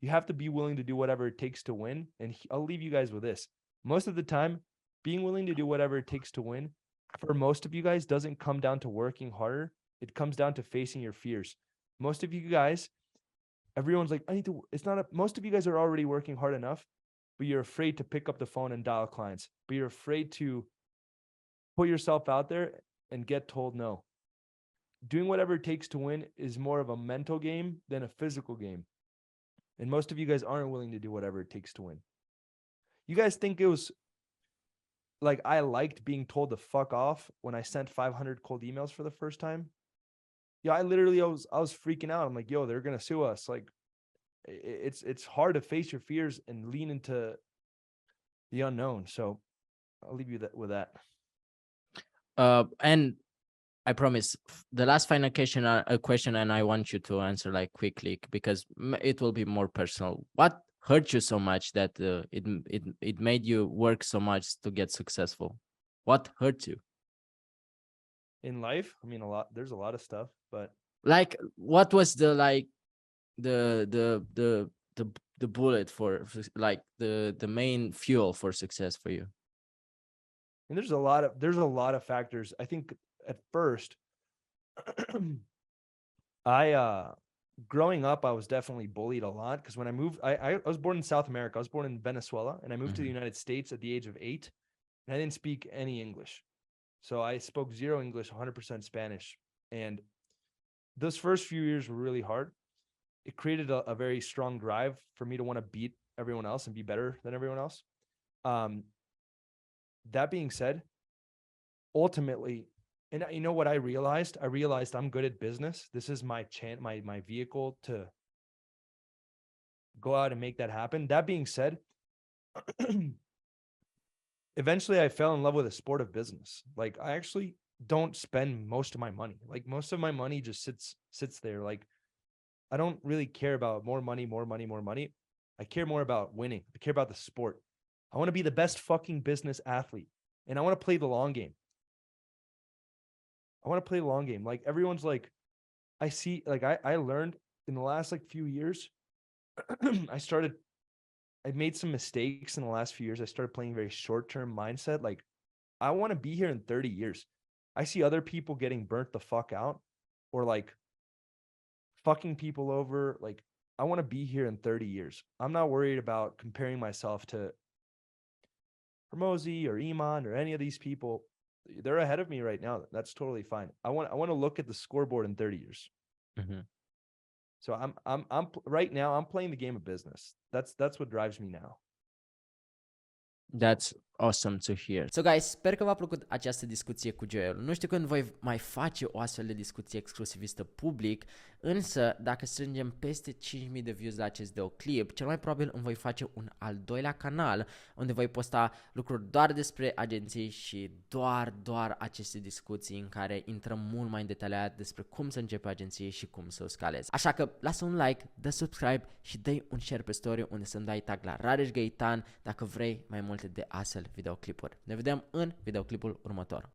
you have to be willing to do whatever it takes to win. And I'll leave you guys with this. Most of the time, being willing to do whatever it takes to win, for most of you guys, doesn't come down to working harder. It comes down to facing your fears. Most of you guys, everyone's like, most of you guys are already working hard enough, but you're afraid to pick up the phone and dial clients. But you're afraid to put yourself out there and get told no. Doing whatever it takes to win is more of a mental game than a physical game. And most of you guys aren't willing to do whatever it takes to win. You guys think it was like I liked being told to fuck off when I sent 500 cold emails for the first time? Yeah, I was freaking out. I'm like, yo, they're going to sue us. Like, it's hard to face your fears and lean into the unknown. So I'll leave you with that. And I promise the last final question, and I want you to answer like quickly because it will be more personal. What hurt you so much that it made you work so much to get successful? What hurt you in life? I mean, there's a lot of stuff, but like, what was the bullet for like the main fuel for success for you? And there's a lot of factors. I think at first, growing up, I was definitely bullied a lot because when I moved, I was born in South America. I was born in Venezuela, and I moved to the United States at the age of 8, and I didn't speak any English. So I spoke 0 English, 100% Spanish. And those first few years were really hard. it created a very strong drive for me to want to beat everyone else and be better than everyone else. That being said, ultimately, and you know what I realized? I realized I'm good at business. This is my my vehicle to go out and make that happen. That being said, eventually I fell in love with the sport of business. Like, I actually don't spend most of my money. Like, most of my money just sits there. Like, I don't really care about more money. I care more about winning. I care about the sport. I want to be the best fucking business athlete, and I want to play the long game. Like, everyone's like, I see, like, I learned in the last like few years, I made some mistakes in the last few years. I started playing very short-term mindset. Like, I want to be here in 30 years. I see other people getting burnt the fuck out, or like fucking people over. Like, I want to be here in 30 years. I'm not worried about comparing myself to Hermosi or Iman or any of these people. They're ahead of me right now. That's totally fine. I want to look at the scoreboard in 30 years. Mm-hmm. So I'm right now, I'm playing the game of business. That's what drives me now. That's awesome to hear. So guys, sper că v-a plăcut această discuție cu Joel. Nu știu când voi mai face o astfel de discuție exclusivistă public, însă dacă strângem peste 5.000 de views la acest videoclip, cel mai probabil îmi voi face un al doilea canal unde voi posta lucruri doar despre agenții și doar aceste discuții în care intrăm mult mai în detaliat despre cum să începe agenție și cum să o scalezi. Așa că lasă un like, dă subscribe și dă un share pe story unde să-mi dai tag la Rareș Găitan dacă vrei mai multe de astfel videoclipuri. Ne vedem în videoclipul următor.